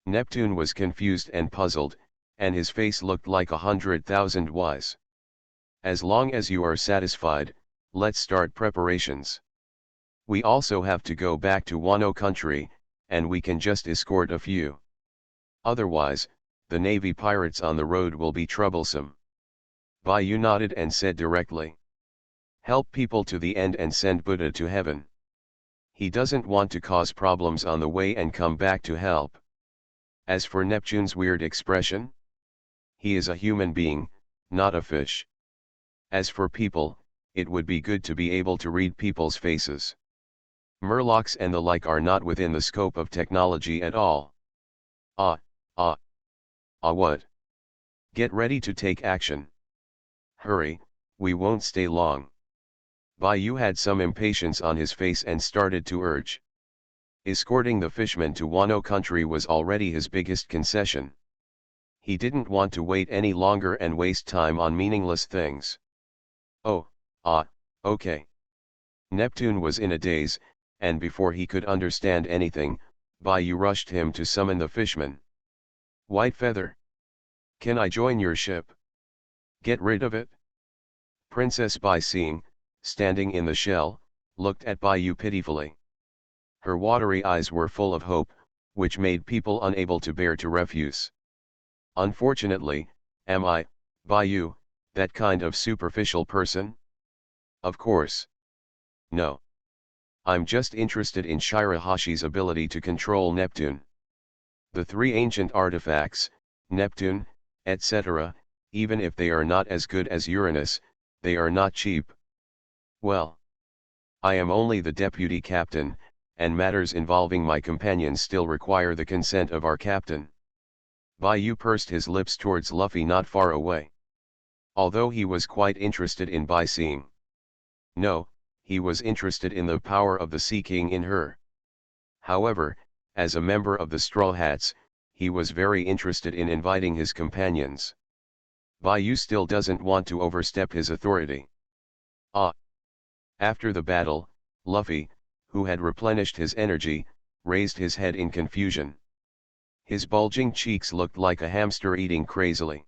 Neptune was confused and puzzled, and his face looked like 100,000 Ys. As long as you are satisfied, let's start preparations. We also have to go back to Wano country, and we can just escort a few. Otherwise, the Navy pirates on the road will be troublesome. Bayou nodded and said directly. Help people to the end and send Buddha to heaven. He doesn't want to cause problems on the way and come back to help. As for Neptune's weird expression, he is a human being, not a fish. As for people, it would be good to be able to read people's faces. Murlocs and the like are not within the scope of technology at all. Ah, ah, what? Get ready to take action. Hurry, we won't stay long. Bayou had some impatience on his face and started to urge. Escorting the fishmen to Wano country was already his biggest concession. He didn't want to wait any longer and waste time on meaningless things. Oh, okay. Neptune was in a daze, and before he could understand anything, Bayou rushed him to summon the fishman. White Feather. Can I join your ship? Get rid of it? Princess Baising, standing in the shell, looked at Bayou pitifully. Her watery eyes were full of hope, which made people unable to bear to refuse. Unfortunately, am I, Bayou, that kind of superficial person? Of course. No. I'm just interested in Shirahashi's ability to control Neptune. The three ancient artifacts, Neptune, etc., even if they are not as good as Uranus, they are not cheap. Well, I am only the deputy captain, and matters involving my companions still require the consent of our captain. Bayou pursed his lips towards Luffy not far away. Although he was quite interested in Baising. No, he was interested in the power of the Sea King in her. However, as a member of the Straw Hats, he was very interested in inviting his companions. Bayou still doesn't want to overstep his authority. After the battle, Luffy, who had replenished his energy, raised his head in confusion. His bulging cheeks looked like a hamster eating crazily.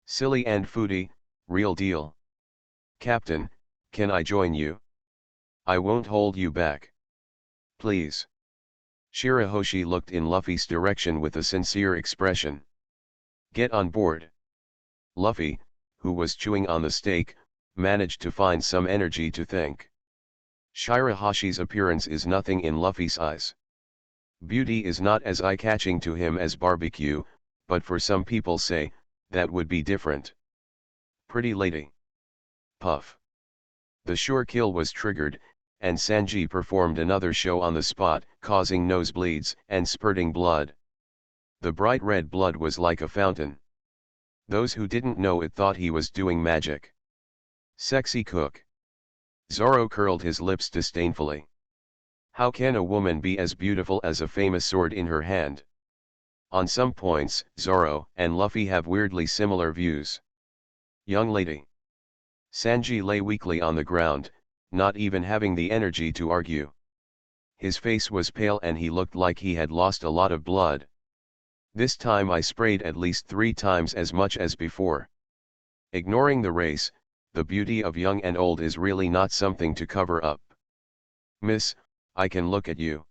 Silly and foodie, real deal. Captain, can I join you? I won't hold you back. Please. Shirahoshi looked in Luffy's direction with a sincere expression. Get on board. Luffy, who was chewing on the steak, managed to find some energy to think. Shirahashi's appearance is nothing in Luffy's eyes. Beauty is not as eye-catching to him as barbecue, but for some people say, that would be different. Pretty lady. Puff. The sure kill was triggered, and Sanji performed another show on the spot, causing nosebleeds and spurting blood. The bright red blood was like a fountain. Those who didn't know it thought he was doing magic. Sexy cook. Zoro curled his lips disdainfully. How can a woman be as beautiful as a famous sword in her hand? On some points, Zoro and Luffy have weirdly similar views. Young lady. Sanji lay weakly on the ground, not even having the energy to argue. His face was pale and he looked like he had lost a lot of blood. This time I sprayed at least 3 times as much as before. Ignoring the race, the beauty of young and old is really not something to cover up. Miss, I can look at you.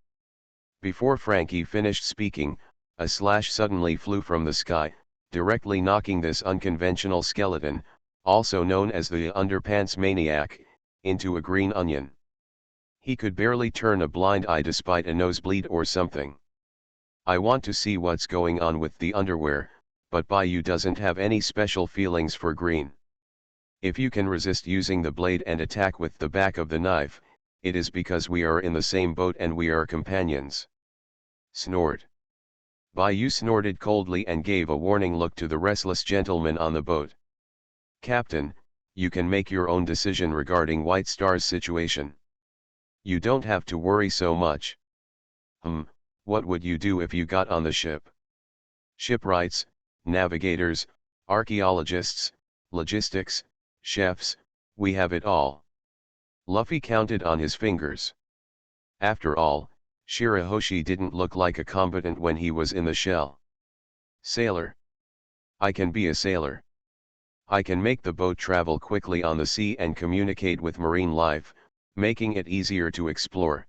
Before Frankie finished speaking, a slash suddenly flew from the sky, directly knocking this unconventional skeleton, also known as the Underpants Maniac, into a green onion. He could barely turn a blind eye despite a nosebleed or something. I want to see what's going on with the underwear, but Bayou doesn't have any special feelings for green. If you can resist using the blade and attack with the back of the knife, it is because we are in the same boat and we are companions. Snort. Bayou snorted coldly and gave a warning look to the restless gentleman on the boat. Captain, you can make your own decision regarding White Star's situation. You don't have to worry so much. What would you do if you got on the ship? Shipwrights, navigators, archaeologists, logistics, chefs, we have it all. Luffy counted on his fingers. After all, Shirahoshi didn't look like a combatant when he was in the shell. Sailor. I can be a sailor. I can make the boat travel quickly on the sea and communicate with marine life, making it easier to explore.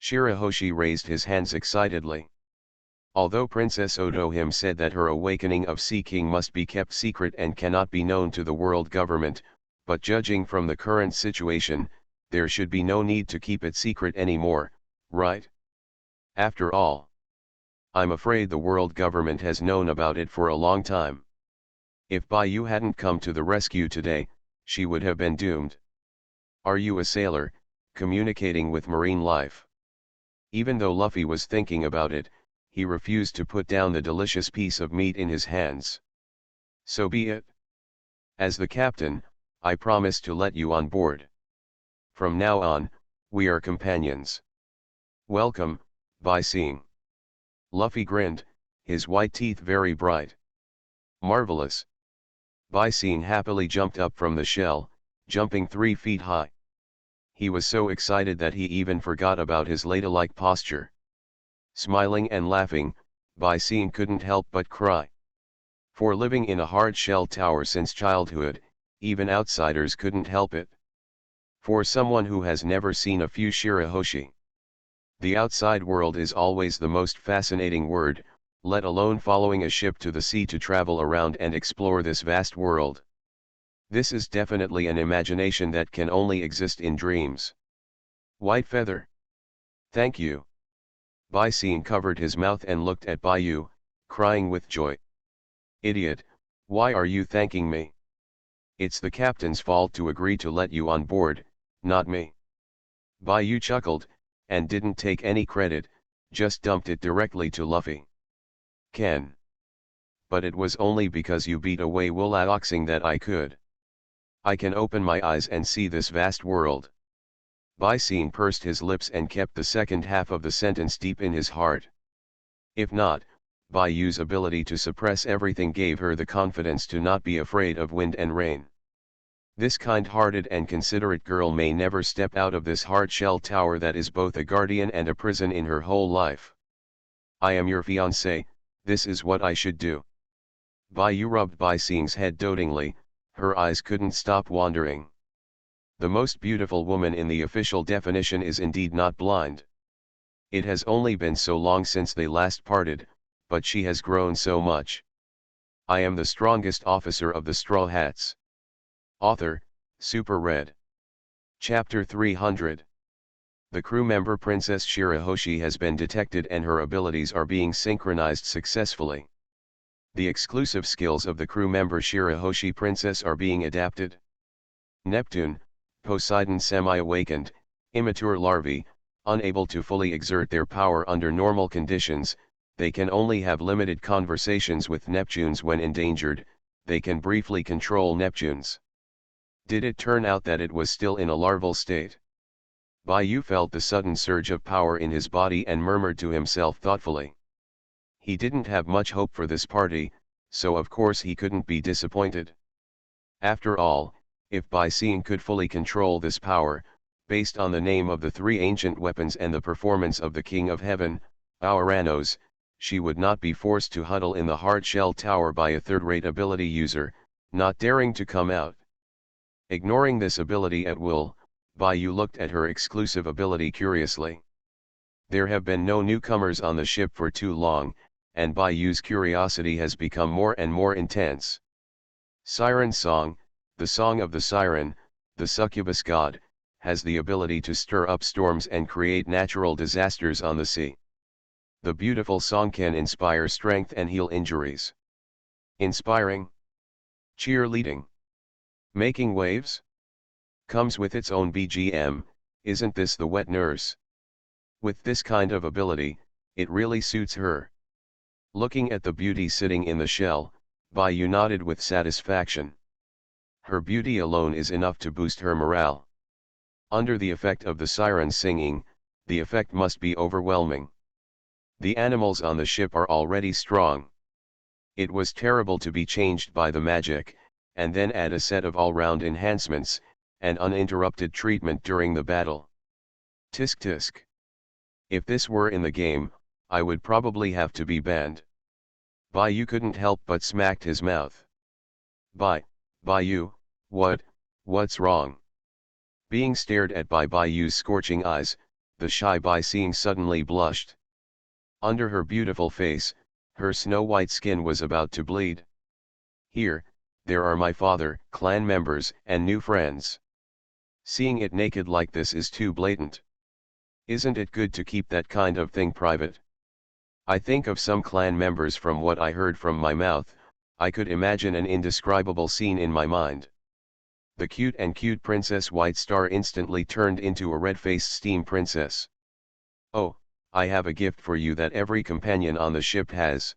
Shirahoshi raised his hands excitedly. Although Princess Otohime said that her awakening of Sea King must be kept secret and cannot be known to the world government, but judging from the current situation, There should be no need to keep it secret anymore, right? After all, I'm afraid the world government has known about it for a long time. If Bai Yu hadn't come to the rescue today, she would have been doomed. Are you a sailor, communicating with marine life? Even though Luffy was thinking about it, he refused to put down the delicious piece of meat in his hands. So be it. As the captain, I promise to let you on board. From now on, we are companions. Welcome, Bai Sing. Luffy grinned, his white teeth very bright. Marvelous. Bai Sing happily jumped up from the shell, jumping 3 feet high. He was so excited that he even forgot about his ladylike posture. Smiling and laughing, Bai Sing couldn't help but cry. For living in a hard shell tower since childhood, even outsiders couldn't help it. For someone who has never seen a Fushirahoshi, the outside world is always the most fascinating word, let alone following a ship to the sea to travel around and explore this vast world. This is definitely an imagination that can only exist in dreams. White feather. Thank you. Bai Sing covered his mouth and looked at Bai Yu, crying with joy. Idiot, why are you thanking me? It's the captain's fault to agree to let you on board, not me. Bai Yu chuckled, and didn't take any credit, just dumped it directly to Luffy. Ken. But it was only because you beat away Woolaoxing that I could. I can open my eyes and see this vast world. Bai Sing pursed his lips and kept the second half of the sentence deep in his heart. If not, Bai Yu's ability to suppress everything gave her the confidence to not be afraid of wind and rain. This kind-hearted and considerate girl may never step out of this hard-shell tower that is both a guardian and a prison in her whole life. I am your fiancé, this is what I should do. Bai Yu rubbed Bai Sing's head dotingly, her eyes couldn't stop wandering. The most beautiful woman in the official definition is indeed not blind. It has only been so long since they last parted, but she has grown so much. I am the strongest officer of the Straw Hats. Author, Super Red. Chapter 300. The crew member Princess Shirahoshi has been detected and her abilities are being synchronized successfully. The exclusive skills of the crew member Shirahoshi Princess are being adapted. Neptune, Poseidon semi-awakened, immature larvae, unable to fully exert their power under normal conditions, they can only have limited conversations with Neptunes when endangered, they can briefly control Neptunes. Did it turn out that it was still in a larval state? Bai Yu felt the sudden surge of power in his body and murmured to himself thoughtfully. He didn't have much hope for this party, so of course he couldn't be disappointed. After all, if Bai Sing could fully control this power, based on the name of the 3 ancient weapons and the performance of the King of Heaven, Auranos, she would not be forced to huddle in the hard-shell tower by a third-rate ability user, not daring to come out. Ignoring this ability at will, Bai Yu looked at her exclusive ability curiously. There have been no newcomers on the ship for too long, and Bai Yu's curiosity has become more and more intense. Siren Song, the song of the siren, the succubus god, has the ability to stir up storms and create natural disasters on the sea. The beautiful song can inspire strength and heal injuries. Inspiring. Cheerleading. Making waves? Comes with its own BGM, isn't this the wet nurse? With this kind of ability, it really suits her. Looking at the beauty sitting in the shell, Bai Yu nodded with satisfaction. Her beauty alone is enough to boost her morale. Under the effect of the siren singing, the effect must be overwhelming. The animals on the ship are already strong. It was terrible to be changed by the magic, and then add a set of all-round enhancements, and uninterrupted treatment during the battle. Tisk tisk. If this were in the game, I would probably have to be banned. Bai Yu couldn't help but smacked his mouth. Bai Yu, what's wrong? Being stared at by Bai Yu's scorching eyes, the shy Bai Sing suddenly blushed. Under her beautiful face, her snow-white skin was about to bleed. Here, there are my father, clan members, and new friends. Seeing it naked like this is too blatant. Isn't it good to keep that kind of thing private? I think of some clan members. From what I heard from my mouth, I could imagine an indescribable scene in my mind. The cute Princess White Star instantly turned into a red-faced steam princess. Oh, I have a gift for you that every companion on the ship has.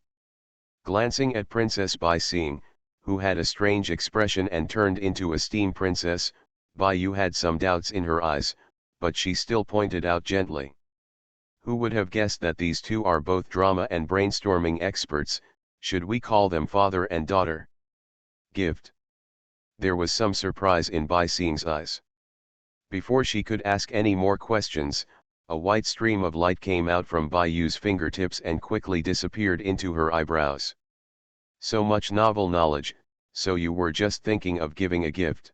Glancing at Princess Bai Seeing, who had a strange expression and turned into a steam princess, Bai Yu had some doubts in her eyes, but she still pointed out gently. Who would have guessed that these two are both drama and brainstorming experts? Should we call them father and daughter? Gift. There was some surprise in Bai Seeing's eyes. Before she could ask any more questions, a white stream of light came out from Bai Yu's fingertips and quickly disappeared into her eyebrows. So much novel knowledge, so you were just thinking of giving a gift.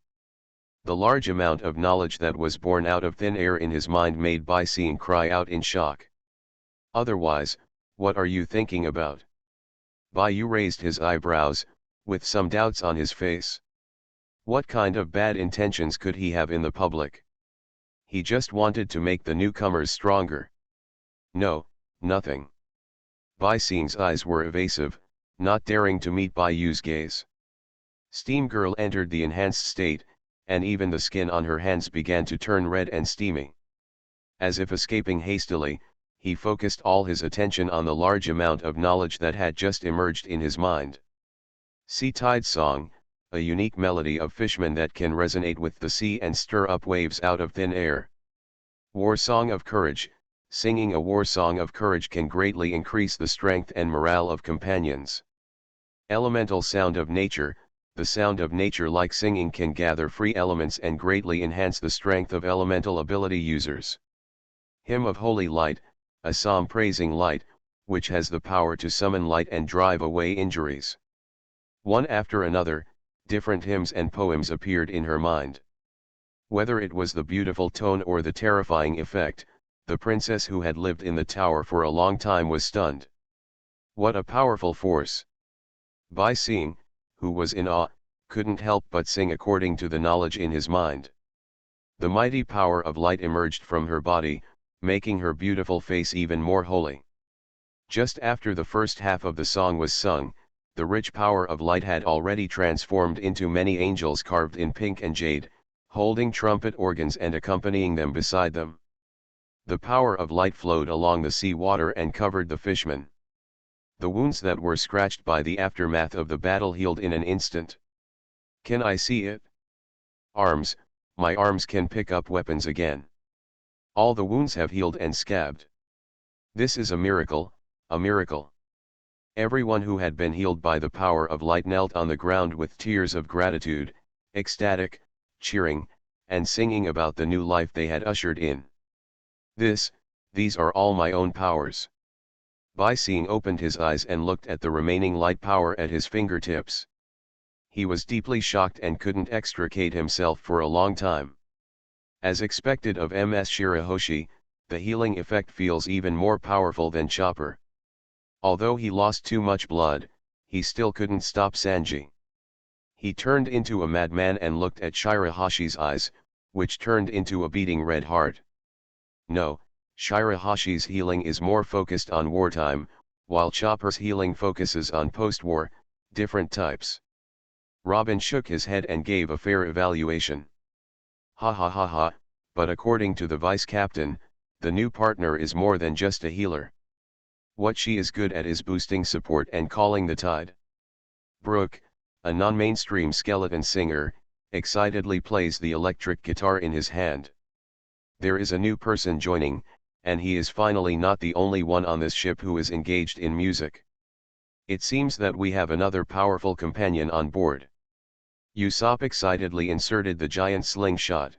The large amount of knowledge that was born out of thin air in his mind made Bai Seeing cry out in shock. Otherwise, what are you thinking about? Bai Yu raised his eyebrows, with some doubts on his face. What kind of bad intentions could he have in the public? He just wanted to make the newcomers stronger. No, nothing. Bai Seeing's eyes were evasive, not daring to meet Bai Yu's gaze. Steam Girl entered the enhanced state, and even the skin on her hands began to turn red and steamy. As if escaping hastily, he focused all his attention on the large amount of knowledge that had just emerged in his mind. Sea Tide Song, a unique melody of fishmen that can resonate with the sea and stir up waves out of thin air. War Song of Courage, singing a war song of courage can greatly increase the strength and morale of companions. Elemental Sound of Nature, the sound of nature like singing can gather free elements and greatly enhance the strength of elemental ability users. Hymn of Holy Light, a psalm praising light, which has the power to summon light and drive away injuries. One after another, different hymns and poems appeared in her mind. Whether it was the beautiful tone or the terrifying effect, the princess who had lived in the tower for a long time was stunned. What a powerful force! Bai Seeing, who was in awe, couldn't help but sing according to the knowledge in his mind. The mighty power of light emerged from her body, making her beautiful face even more holy. Just after the first half of the song was sung, the rich power of light had already transformed into many angels carved in pink and jade, holding trumpet organs and accompanying them beside them. The power of light flowed along the sea water and covered the fishmen. The wounds that were scratched by the aftermath of the battle healed in an instant. Can I see it? Arms, my arms can pick up weapons again. All the wounds have healed and scabbed. This is a miracle, a miracle. Everyone who had been healed by the power of light knelt on the ground with tears of gratitude, ecstatic, cheering, and singing about the new life they had ushered in. These are all my own powers. Bai Seeing opened his eyes and looked at the remaining light power at his fingertips. He was deeply shocked and couldn't extricate himself for a long time. As expected of Ms. Shirahoshi, the healing effect feels even more powerful than Chopper. Although he lost too much blood, he still couldn't stop Sanji. He turned into a madman and looked at Shirahashi's eyes, which turned into a beating red heart. No, Shirahashi's healing is more focused on wartime, while Chopper's healing focuses on post-war, different types. Robin shook his head and gave a fair evaluation. Ha ha ha ha, but according to the vice captain, the new partner is more than just a healer. What she is good at is boosting support and calling the tide. Brooke, a non-mainstream skeleton singer, excitedly plays the electric guitar in his hand. There is a new person joining, and he is finally not the only one on this ship who is engaged in music. It seems that we have another powerful companion on board. Usopp excitedly inserted the giant slingshot.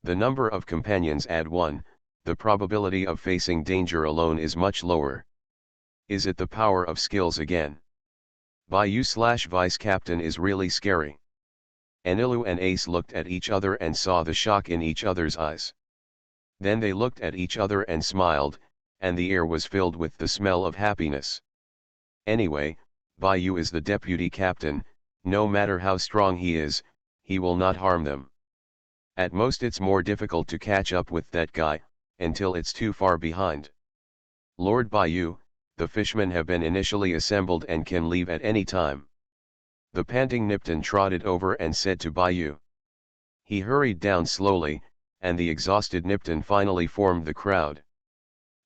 The number of companions add 1, the probability of facing danger alone is much lower. Is it the power of skills again? Vice Captain is really scary. Enilu and Ace looked at each other and saw the shock in each other's eyes. Then they looked at each other and smiled, and the air was filled with the smell of happiness. Anyway, Baiyu is the deputy captain, no matter how strong he is, he will not harm them. At most it's more difficult to catch up with that guy, until it's too far behind. Lord Bayou, the fishmen have been initially assembled and can leave at any time. The panting Nipton trotted over and said to Bayou. He hurried down slowly, and the exhausted Nipton finally formed the crowd.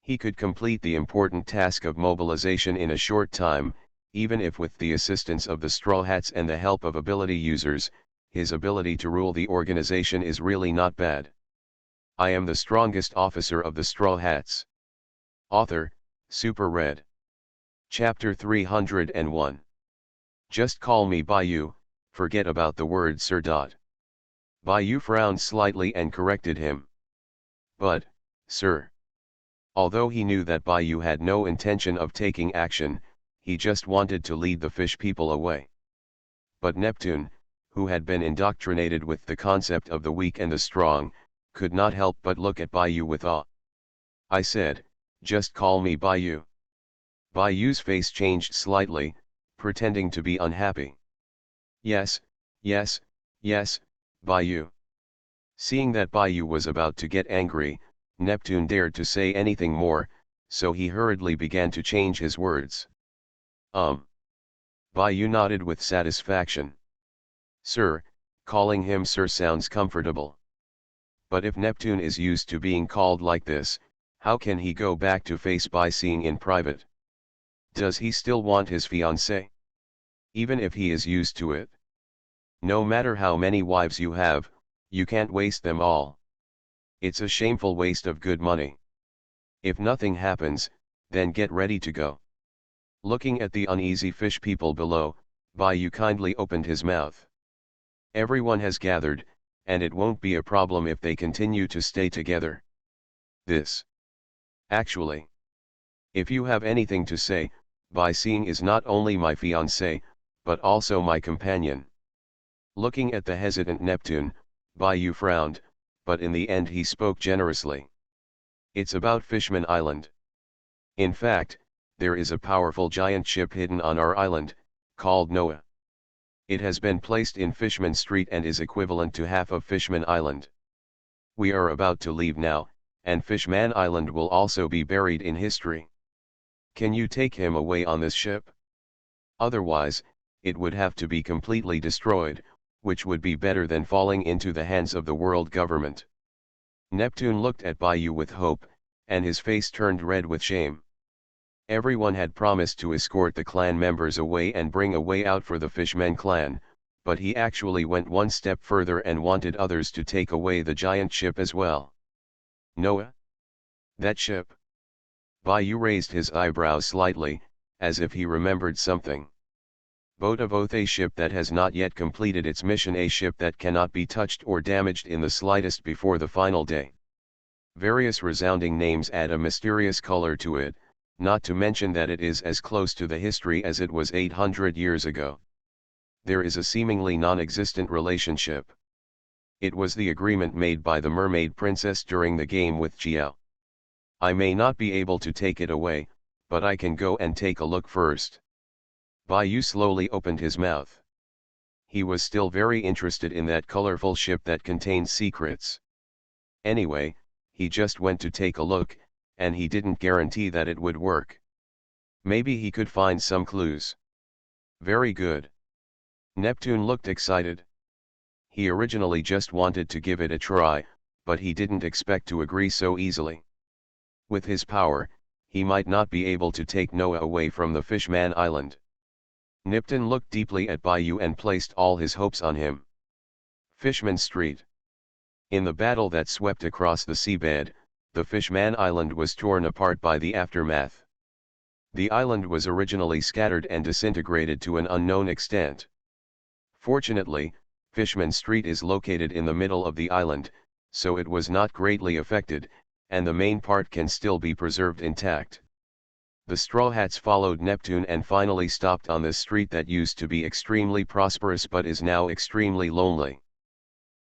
He could complete the important task of mobilization in a short time, even if with the assistance of the Straw Hats and the help of ability users. His ability to rule the organization is really not bad. I am the strongest officer of the Straw Hats. Author, Super Red. Chapter 301. Just call me Bayou, forget about the word Sir. Bayou frowned slightly and corrected him. But, sir. Although he knew that Bayou had no intention of taking action, he just wanted to lead the fish people away. But Neptune, who had been indoctrinated with the concept of the weak and the strong, could not help but look at Bayou with awe. I said, just call me Bayou. Bayou's face changed slightly, pretending to be unhappy. Yes, yes, yes, Bayou. Seeing that Bayou was about to get angry, Neptune dared to say anything more, so he hurriedly began to change his words. Bayou nodded with satisfaction. Sir, calling him sir sounds comfortable. But if Neptune is used to being called like this, how can he go back to face by seeing in private? Does he still want his fiancée? Even if he is used to it. No matter how many wives you have, you can't waste them all. It's a shameful waste of good money. If nothing happens, then get ready to go. Looking at the uneasy fish people below, Bayou kindly opened his mouth. Everyone has gathered, and it won't be a problem if they continue to stay together. Actually, if you have anything to say, Bai Xing is not only my fiancé, but also my companion. Looking at the hesitant Neptune, Bayou frowned, but in the end he spoke generously. It's about Fishman Island. In fact, there is a powerful giant ship hidden on our island, called Noah. It has been placed in Fishman Street and is equivalent to half of Fishman Island. We are about to leave now, and Fishman Island will also be buried in history. Can you take him away on this ship? Otherwise, it would have to be completely destroyed, which would be better than falling into the hands of the world government. Neptune looked at Bayou with hope, and his face turned red with shame. Everyone had promised to escort the clan members away and bring a way out for the Fishmen clan, but he actually went one step further and wanted others to take away the giant ship as well. Noah? That ship? Bayou raised his eyebrows slightly, as if he remembered something. Boat of Oath, a ship that has not yet completed its mission, a ship that cannot be touched or damaged in the slightest before the final day. Various resounding names add a mysterious color to it, not to mention that it is as close to the history as it was 800 years ago. There is a seemingly non-existent relationship. It was the agreement made by the mermaid princess during the game with Jiao. I may not be able to take it away, but I can go and take a look first. Bayou slowly opened his mouth. He was still very interested in that colorful ship that contained secrets. Anyway, he just went to take a look, and he didn't guarantee that it would work. Maybe he could find some clues. Very good. Neptune looked excited. He originally just wanted to give it a try, but he didn't expect to agree so easily. With his power, he might not be able to take Noah away from the Fishman Island. Nipton looked deeply at Bayou and placed all his hopes on him. Fishman Street. In the battle that swept across the seabed, the Fishman Island was torn apart by the aftermath. The island was originally scattered and disintegrated to an unknown extent. Fortunately, Fishman Street is located in the middle of the island, so it was not greatly affected, and the main part can still be preserved intact. The Straw Hats followed Neptune and finally stopped on this street that used to be extremely prosperous but is now extremely lonely.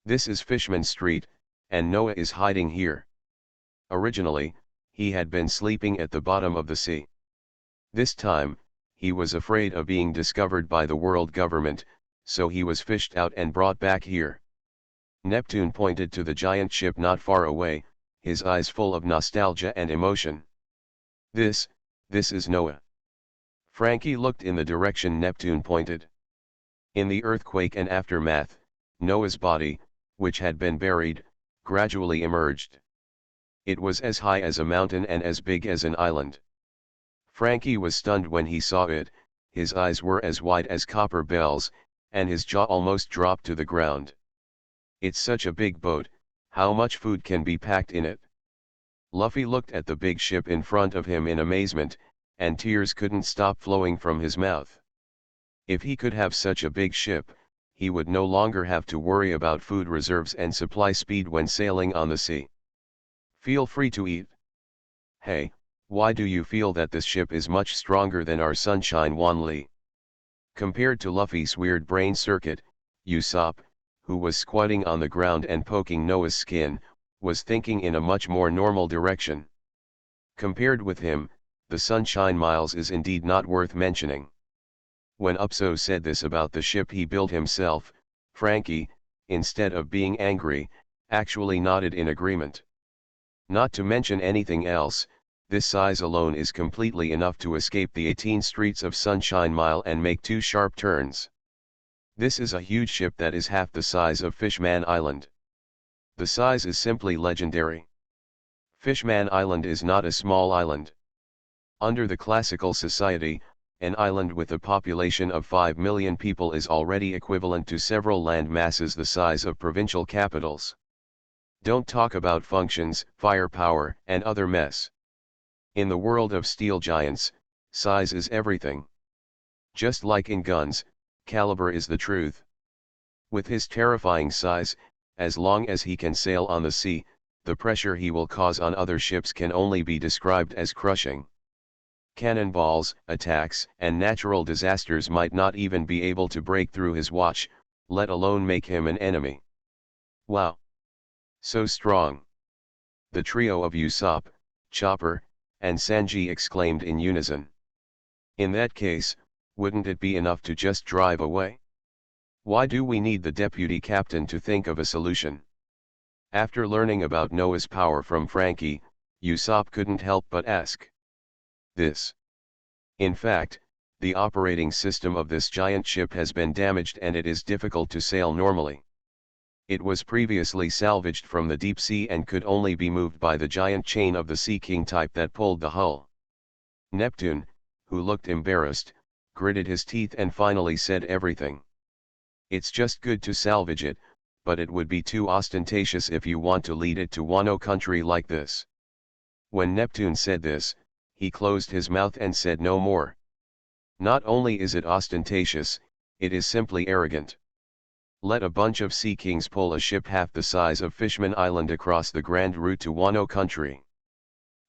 This is Fishman Street, and Noah is hiding here. Originally, he had been sleeping at the bottom of the sea. This time, he was afraid of being discovered by the world government, so he was fished out and brought back here. Neptune pointed to the giant ship not far away, his eyes full of nostalgia and emotion. This is Noah. Frankie looked in the direction Neptune pointed. In the earthquake and aftermath, Noah's body, which had been buried, gradually emerged. It was as high as a mountain and as big as an island. Frankie was stunned when he saw it, his eyes were as wide as copper bells, and his jaw almost dropped to the ground. It's such a big boat, how much food can be packed in it? Luffy looked at the big ship in front of him in amazement, and tears couldn't stop flowing from his mouth. If he could have such a big ship, he would no longer have to worry about food reserves and supply speed when sailing on the sea. Feel free to eat. Hey, why do you feel that this ship is much stronger than our Sunshine Wanli? Compared to Luffy's weird brain circuit, Usopp, who was squatting on the ground and poking Noah's skin, was thinking in a much more normal direction. Compared with him, the Sunshine Miles is indeed not worth mentioning. When Upso said this about the ship he built himself, Frankie, instead of being angry, actually nodded in agreement. Not to mention anything else, this size alone is completely enough to escape the 18 streets of Sunshine Mile and make 2 sharp turns. This is a huge ship that is half the size of Fishman Island. The size is simply legendary. Fishman Island is not a small island. Under the classical society, an island with a population of 5 million people is already equivalent to several land masses the size of provincial capitals. Don't talk about functions, firepower, and other mess. In the world of steel giants, size is everything. Just like in guns, caliber is the truth. With his terrifying size, as long as he can sail on the sea, the pressure he will cause on other ships can only be described as crushing. Cannonballs, attacks, and natural disasters might not even be able to break through his watch, let alone make him an enemy. Wow! So strong! The trio of Usopp, Chopper, and Sanji exclaimed in unison. In that case, wouldn't it be enough to just drive away? Why do we need the deputy captain to think of a solution? After learning about Noah's power from Frankie, Usopp couldn't help but ask. This. In fact, the operating system of this giant ship has been damaged and it is difficult to sail normally. It was previously salvaged from the deep sea and could only be moved by the giant chain of the Sea King type that pulled the hull. Neptune, who looked embarrassed, gritted his teeth and finally said everything. It's just good to salvage it, but it would be too ostentatious if you want to lead it to Wano country like this. When Neptune said this, he closed his mouth and said no more. Not only is it ostentatious, it is simply arrogant. Let a bunch of sea kings pull a ship half the size of Fishman Island across the grand route to Wano country.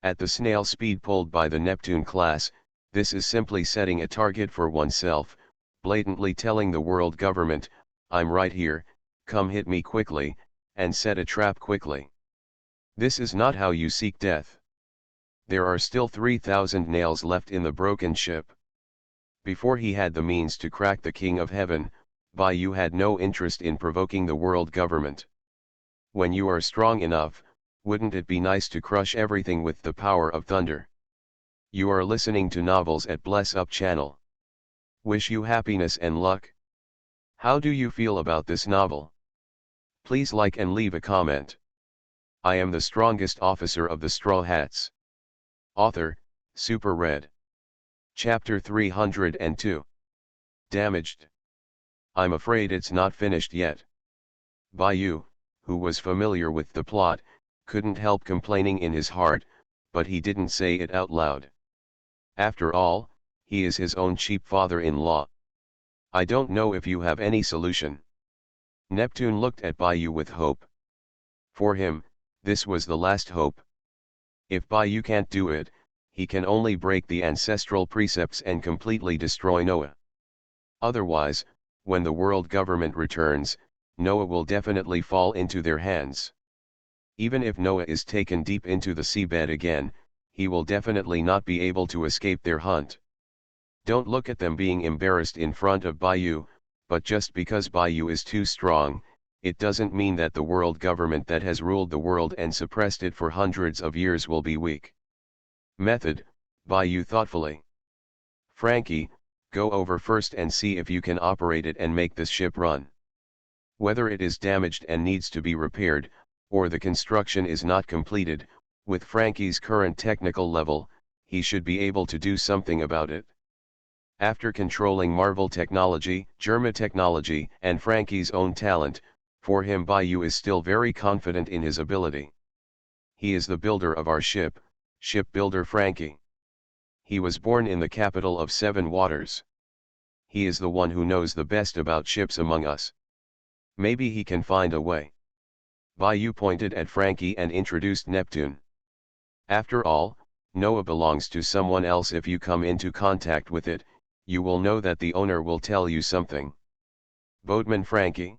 At the snail speed pulled by the Neptune class, this is simply setting a target for oneself, blatantly telling the world government, I'm right here, come hit me quickly, and set a trap quickly. This is not how you seek death. There are still 3,000 nails left in the broken ship. Before he had the means to crack the King of Heaven, Baiyu had no interest in provoking the world government. When you are strong enough, wouldn't it be nice to crush everything with the power of thunder? You are listening to Novels at Bless Up channel. Wish you happiness and luck. How do you feel about this novel? Please like and leave a comment. I am the strongest officer of the Straw Hats. Author, Super Red. Chapter 302. Damaged. I'm afraid it's not finished yet. Baiyu, who was familiar with the plot, couldn't help complaining in his heart, but he didn't say it out loud. After all, he is his own cheap father-in-law. I don't know if you have any solution. Neptune looked at Baiyu with hope. For him, this was the last hope. If Baiyu can't do it, he can only break the ancestral precepts and completely destroy Noah. Otherwise, when the world government returns, Noah will definitely fall into their hands. Even if Noah is taken deep into the seabed again, he will definitely not be able to escape their hunt. Don't look at them being embarrassed in front of Baiyu, but just because Baiyu is too strong, it doesn't mean that the world government that has ruled the world and suppressed it for hundreds of years will be weak. Method, buy you thoughtfully. Frankie, go over first and see if you can operate it and make this ship run. Whether it is damaged and needs to be repaired, or the construction is not completed, with Frankie's current technical level, he should be able to do something about it. After controlling Marvel technology, Germa technology, and Frankie's own talent, for him Bayou is still very confident in his ability. He is the builder of our ship, shipbuilder Frankie. He was born in the capital of Seven Waters. He is the one who knows the best about ships among us. Maybe he can find a way. Bayou pointed at Frankie and introduced Neptune. After all, Noah belongs to someone else. If you come into contact with it, you will know that the owner will tell you something. Boatman Frankie?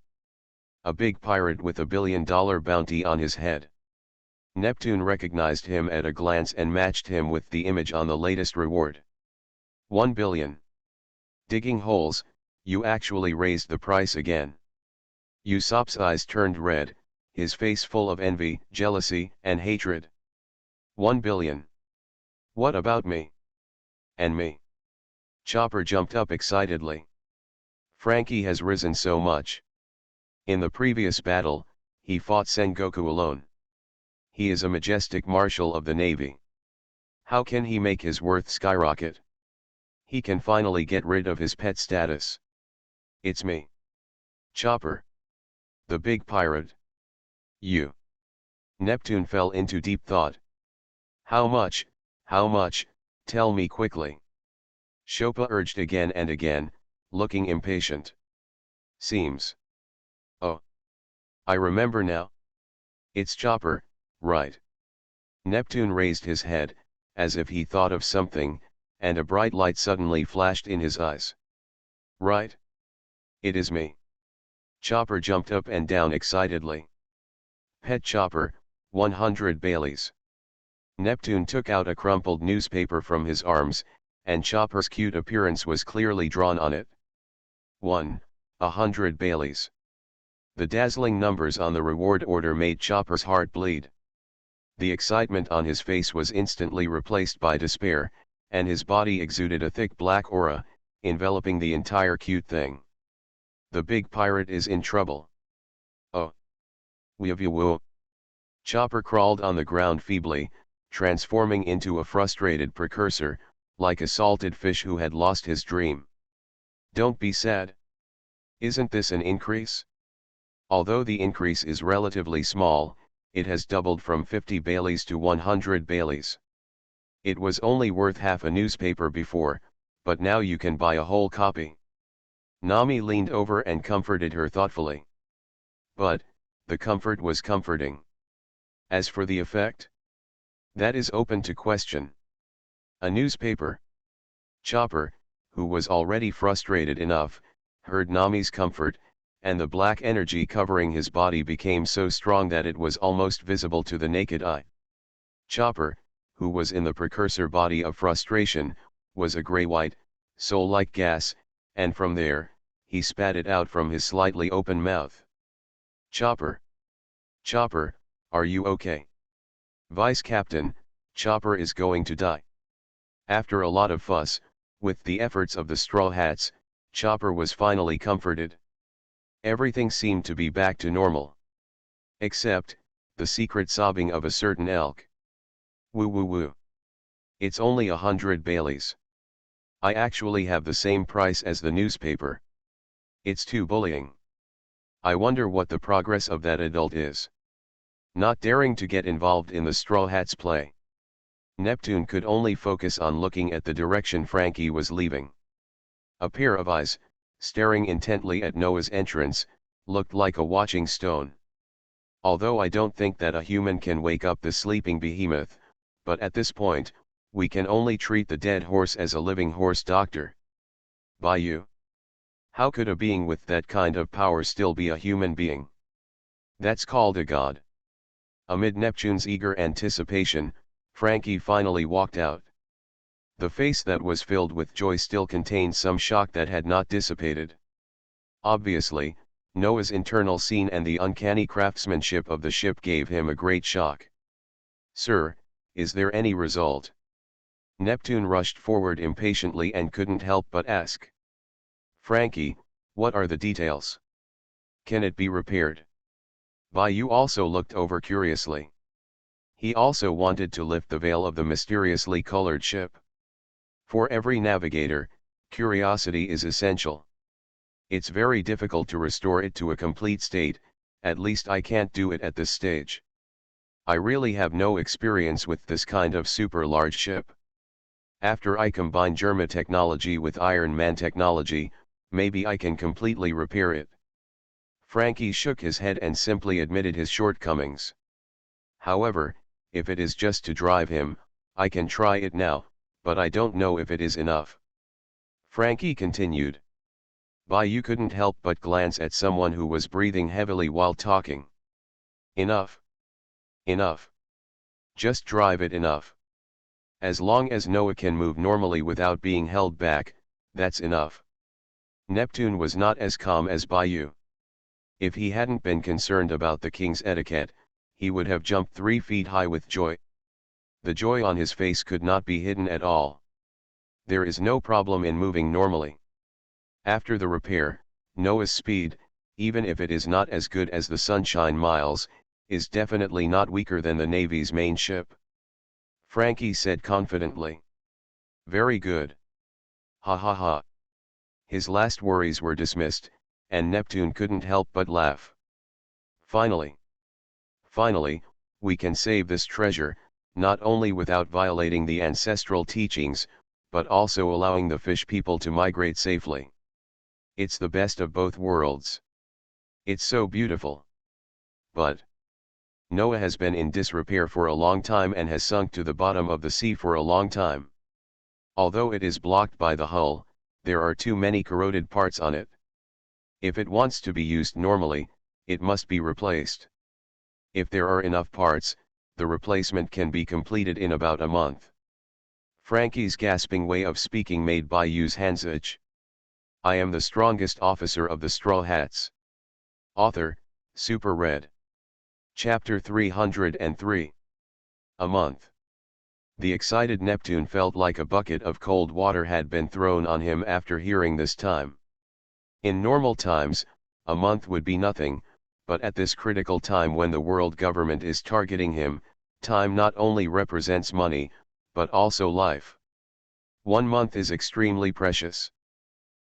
A big pirate with $1 billion bounty on his head. Neptune recognized him at a glance and matched him with the image on the latest reward. 1 billion. Digging holes, you actually raised the price again. Usopp's eyes turned red, his face full of envy, jealousy, and hatred. 1 billion. What about me? And me? Chopper jumped up excitedly. Frankie has risen so much. In the previous battle, he fought Sengoku alone. He is a majestic marshal of the Navy. How can he make his worth skyrocket? He can finally get rid of his pet status. It's me. Chopper. The big pirate. You. Neptune fell into deep thought. How much, tell me quickly. Chopper urged again and again, looking impatient. Seems. Oh. I remember now. It's Chopper, right. Neptune raised his head, as if he thought of something, and a bright light suddenly flashed in his eyes. Right? It is me. Chopper jumped up and down excitedly. Pet Chopper, 100 Baileys. Neptune took out a crumpled newspaper from his arms, and Chopper's cute appearance was clearly drawn on it. 100 Baileys. The dazzling numbers on the reward order made Chopper's heart bleed. The excitement on his face was instantly replaced by despair, and his body exuded a thick black aura, enveloping the entire cute thing. The big pirate is in trouble. Oh. Woo. Chopper crawled on the ground feebly, transforming into a frustrated precursor, like a salted fish who had lost his dream. Don't be sad. Isn't this an increase? Although the increase is relatively small, it has doubled from 50 Baileys to 100 Baileys. It was only worth half a newspaper before, but now you can buy a whole copy. Nami leaned over and comforted her thoughtfully. But, the comfort was comforting. As for the effect? That is open to question. A newspaper? Chopper, who was already frustrated enough, heard Nami's comfort, and the black energy covering his body became so strong that it was almost visible to the naked eye. Chopper, who was in the precursor body of frustration, was a gray-white, soul-like gas, and from there, he spat it out from his slightly open mouth. Chopper. Chopper, are you okay? Vice Captain, Chopper is going to die. After a lot of fuss, with the efforts of the Straw Hats, Chopper was finally comforted. Everything seemed to be back to normal. Except, the secret sobbing of a certain elk. Woo woo woo. It's only 100 Baileys. I actually have the same price as the newspaper. It's too bullying. I wonder what the progress of that adult is. Not daring to get involved in the Straw Hats' play, Neptune could only focus on looking at the direction Frankie was leaving. A pair of eyes, staring intently at Noah's entrance, looked like a watching stone. Although I don't think that a human can wake up the sleeping behemoth, but at this point, we can only treat the dead horse as a living horse doctor. Bayou. How could a being with that kind of power still be a human being? That's called a god. Amid Neptune's eager anticipation, Frankie finally walked out. The face that was filled with joy still contained some shock that had not dissipated. Obviously, Noah's internal scene and the uncanny craftsmanship of the ship gave him a great shock. "Sir, is there any result?" Neptune rushed forward impatiently and couldn't help but ask. "Frankie, what are the details? Can it be repaired?" Bayou also looked over curiously. He also wanted to lift the veil of the mysteriously colored ship. For every navigator, curiosity is essential. It's very difficult to restore it to a complete state, at least I can't do it at this stage. I really have no experience with this kind of super large ship. After I combine Germa technology with Iron Man technology, maybe I can completely repair it. Frankie shook his head and simply admitted his shortcomings. However, if it is just to drive him, I can try it now, but I don't know if it is enough. Frankie continued. Bayou couldn't help but glance at someone who was breathing heavily while talking. Enough. Enough. Just drive it enough. As long as Noah can move normally without being held back, that's enough. Neptune was not as calm as Bayou. If he hadn't been concerned about the king's etiquette, he would have jumped 3 feet high with joy. The joy on his face could not be hidden at all. There is no problem in moving normally. After the repair, Noah's speed, even if it is not as good as the Sunshine Miles, is definitely not weaker than the Navy's main ship. Frankie said confidently. Very good. Ha ha ha. His last worries were dismissed, and Neptune couldn't help but laugh. Finally, we can save this treasure, not only without violating the ancestral teachings, but also allowing the fish people to migrate safely. It's the best of both worlds. It's so beautiful. But Noah has been in disrepair for a long time and has sunk to the bottom of the sea for a long time. Although it is blocked by the hull, there are too many corroded parts on it. If it wants to be used normally, it must be replaced. If there are enough parts, the replacement can be completed in about a month. Frankie's gasping way of speaking made Bayou's hands itch. I am the strongest officer of the Straw Hats. Author, Super Red. Chapter 303. A month. The excited Neptune felt like a bucket of cold water had been thrown on him after hearing this time. In normal times, a month would be nothing, but at this critical time when the world government is targeting him, time not only represents money, but also life. 1 month is extremely precious.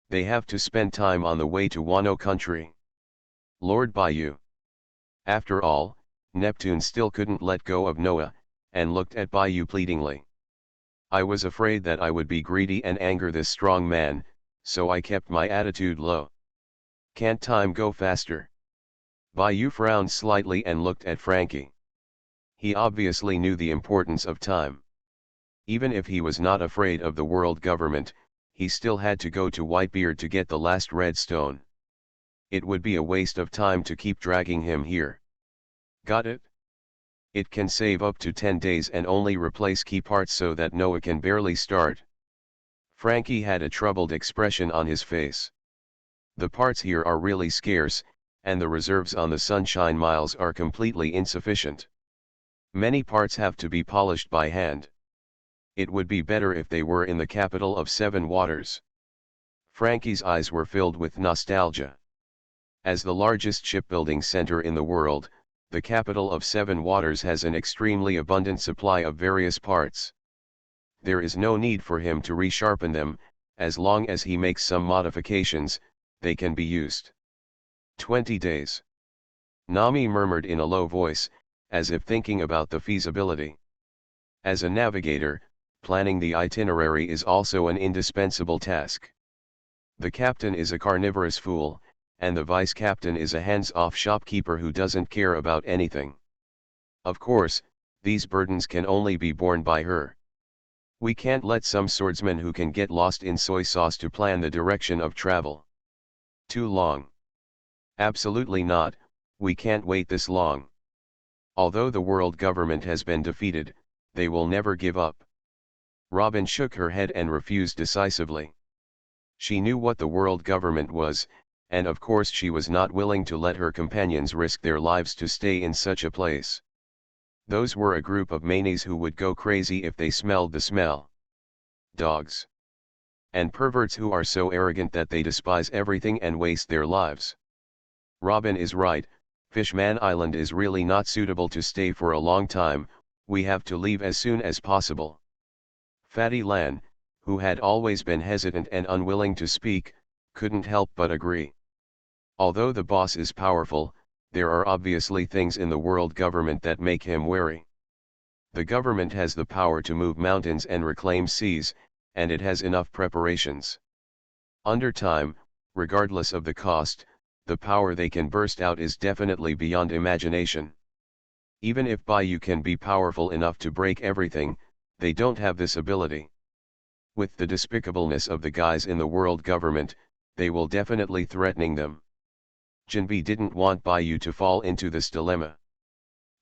They have to spend time on the way to Wano country. Lord Bayou. After all, Neptune still couldn't let go of Noah, and looked at Bayou pleadingly. I was afraid that I would be greedy and anger this strong man, so I kept my attitude low. Can't time go faster? Bayou frowned slightly and looked at Frankie. He obviously knew the importance of time. Even if he was not afraid of the world government, he still had to go to Whitebeard to get the last red stone. It would be a waste of time to keep dragging him here. Got it? It can save up to 10 days and only replace key parts so that Noah can barely start. Frankie had a troubled expression on his face. The parts here are really scarce, and the reserves on the Sunshine Miles are completely insufficient. Many parts have to be polished by hand. It would be better if they were in the capital of 7 Waters. Frankie's eyes were filled with nostalgia. As the largest shipbuilding center in the world, the capital of 7 Waters has an extremely abundant supply of various parts. There is no need for him to resharpen them, as long as he makes some modifications, they can be used. 20 days. Nami murmured in a low voice, as if thinking about the feasibility. As a navigator, planning the itinerary is also an indispensable task. The captain is a carnivorous fool, and the vice captain is a hands-off shopkeeper who doesn't care about anything. Of course, these burdens can only be borne by her. We can't let some swordsman who can get lost in soy sauce to plan the direction of travel. Too long. Absolutely not, we can't wait this long. Although the world government has been defeated, they will never give up. Robin shook her head and refused decisively. She knew what the world government was, and of course she was not willing to let her companions risk their lives to stay in such a place. Those were a group of manies who would go crazy if they smelled the smell. Dogs. And perverts who are so arrogant that they despise everything and waste their lives. Robin is right, Fishman Island is really not suitable to stay for a long time, we have to leave as soon as possible. Fatty Lan, who had always been hesitant and unwilling to speak, couldn't help but agree. Although the boss is powerful, there are obviously things in the world government that make him wary. The government has the power to move mountains and reclaim seas, and it has enough preparations. Under time, regardless of the cost, the power they can burst out is definitely beyond imagination. Even if Bayou can be powerful enough to break everything, they don't have this ability. With the despicableness of the guys in the world government, they will definitely threatening them. Jinbi didn't want Bayou to fall into this dilemma.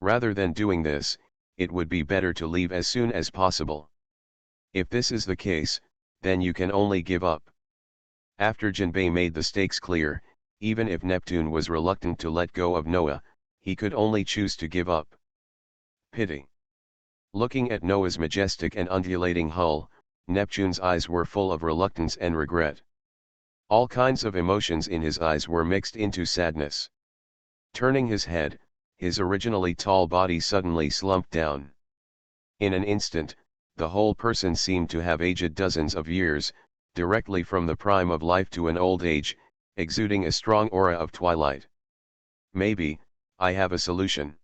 Rather than doing this, it would be better to leave as soon as possible. If this is the case, then you can only give up. After Jinbei made the stakes clear, even if Neptune was reluctant to let go of Noah, he could only choose to give up. Pity. Looking at Noah's majestic and undulating hull, Neptune's eyes were full of reluctance and regret. All kinds of emotions in his eyes were mixed into sadness. Turning his head, his originally tall body suddenly slumped down. In an instant, the whole person seemed to have aged dozens of years, directly from the prime of life to an old age, exuding a strong aura of twilight. Maybe, I have a solution.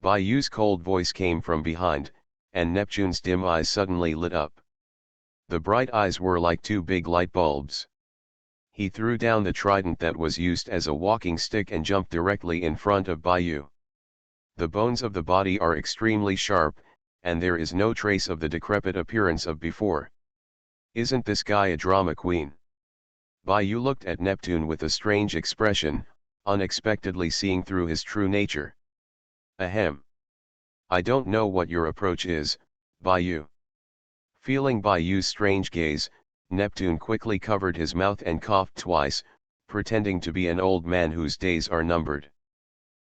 Bayou's cold voice came from behind, and Neptune's dim eyes suddenly lit up. The bright eyes were like two big light bulbs. He threw down the trident that was used as a walking stick and jumped directly in front of Bayou. The bones of the body are extremely sharp, and there is no trace of the decrepit appearance of before. Isn't this guy a drama queen? Bayou looked at Neptune with a strange expression, unexpectedly seeing through his true nature. Ahem. I don't know what your approach is, Bayou. Feeling Bayou's strange gaze, Neptune quickly covered his mouth and coughed twice, pretending to be an old man whose days are numbered.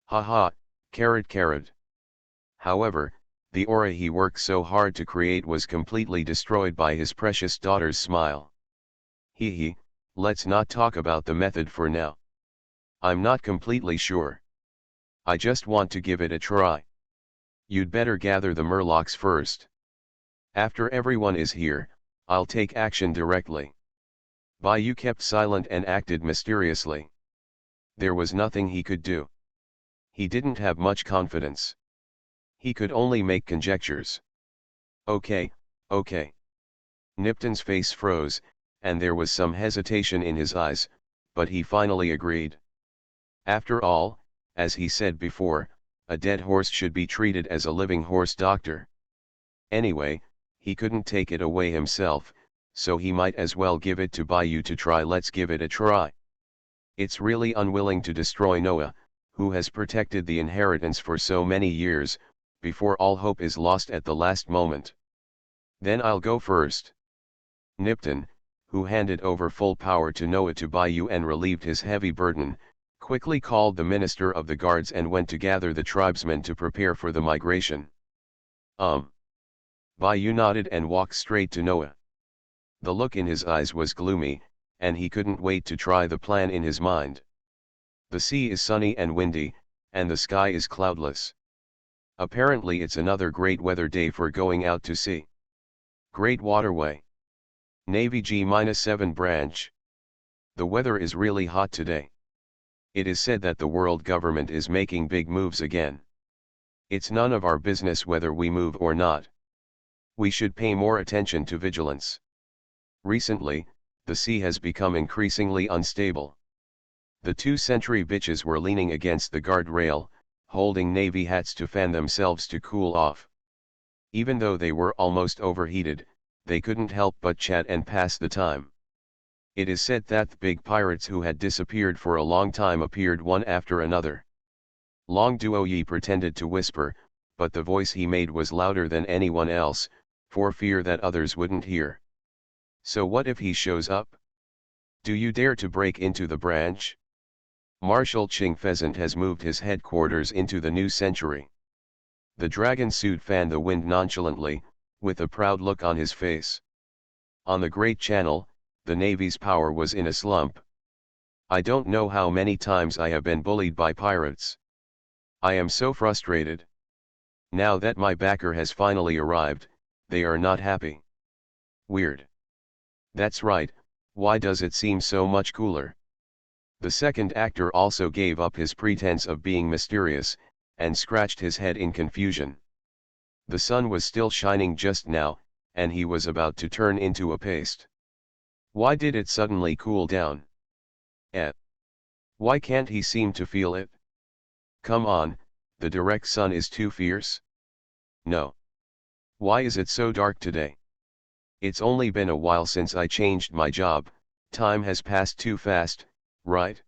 Ha ha, carrot. However, the aura he worked so hard to create was completely destroyed by his precious daughter's smile. Hee, let's not talk about the method for now. I'm not completely sure. I just want to give it a try. You'd better gather the murlocs first. After everyone is here, I'll take action directly. Bayou kept silent and acted mysteriously. There was nothing he could do. He didn't have much confidence. He could only make conjectures. Okay. Nipton's face froze, and there was some hesitation in his eyes, but he finally agreed. After all, as he said before, a dead horse should be treated as a living horse doctor. Anyway, he couldn't take it away himself, so he might as well give it to Bayou to try. Let's give it a try. It's really unwilling to destroy Noah, who has protected the inheritance for so many years, before all hope is lost at the last moment. Then I'll go first. Nipton, who handed over full power to Noah to Bayou and relieved his heavy burden, quickly called the minister of the guards and went to gather the tribesmen to prepare for the migration. Bayou nodded and walked straight to Noah. The look in his eyes was gloomy, and he couldn't wait to try the plan in his mind. The sea is sunny and windy, and the sky is cloudless. Apparently it's another great weather day for going out to sea. Great waterway. Navy G-7 branch. The weather is really hot today. It is said that the world government is making big moves again. It's none of our business whether we move or not. We should pay more attention to vigilance. Recently, the sea has become increasingly unstable. The 2 sentry bitches were leaning against the guardrail, holding navy hats to fan themselves to cool off. Even though they were almost overheated, they couldn't help but chat and pass the time. It is said that the big pirates who had disappeared for a long time appeared one after another. Long Duo Yi pretended to whisper, but the voice he made was louder than anyone else, for fear that others wouldn't hear. So what if he shows up? Do you dare to break into the branch? Marshal Ching Pheasant has moved his headquarters into the new century. The dragon suit fanned the wind nonchalantly, with a proud look on his face. On the Great Channel, the Navy's power was in a slump. I don't know how many times I have been bullied by pirates. I am so frustrated. Now that my backer has finally arrived, they are not happy. Weird. That's right, why does it seem so much cooler? The second actor also gave up his pretense of being mysterious, and scratched his head in confusion. The sun was still shining just now, and he was about to turn into a paste. Why did it suddenly cool down? Why can't he seem to feel it? Come on, the direct sun is too fierce? No. Why is it so dark today? It's only been a while since I changed my job, time has passed too fast, right?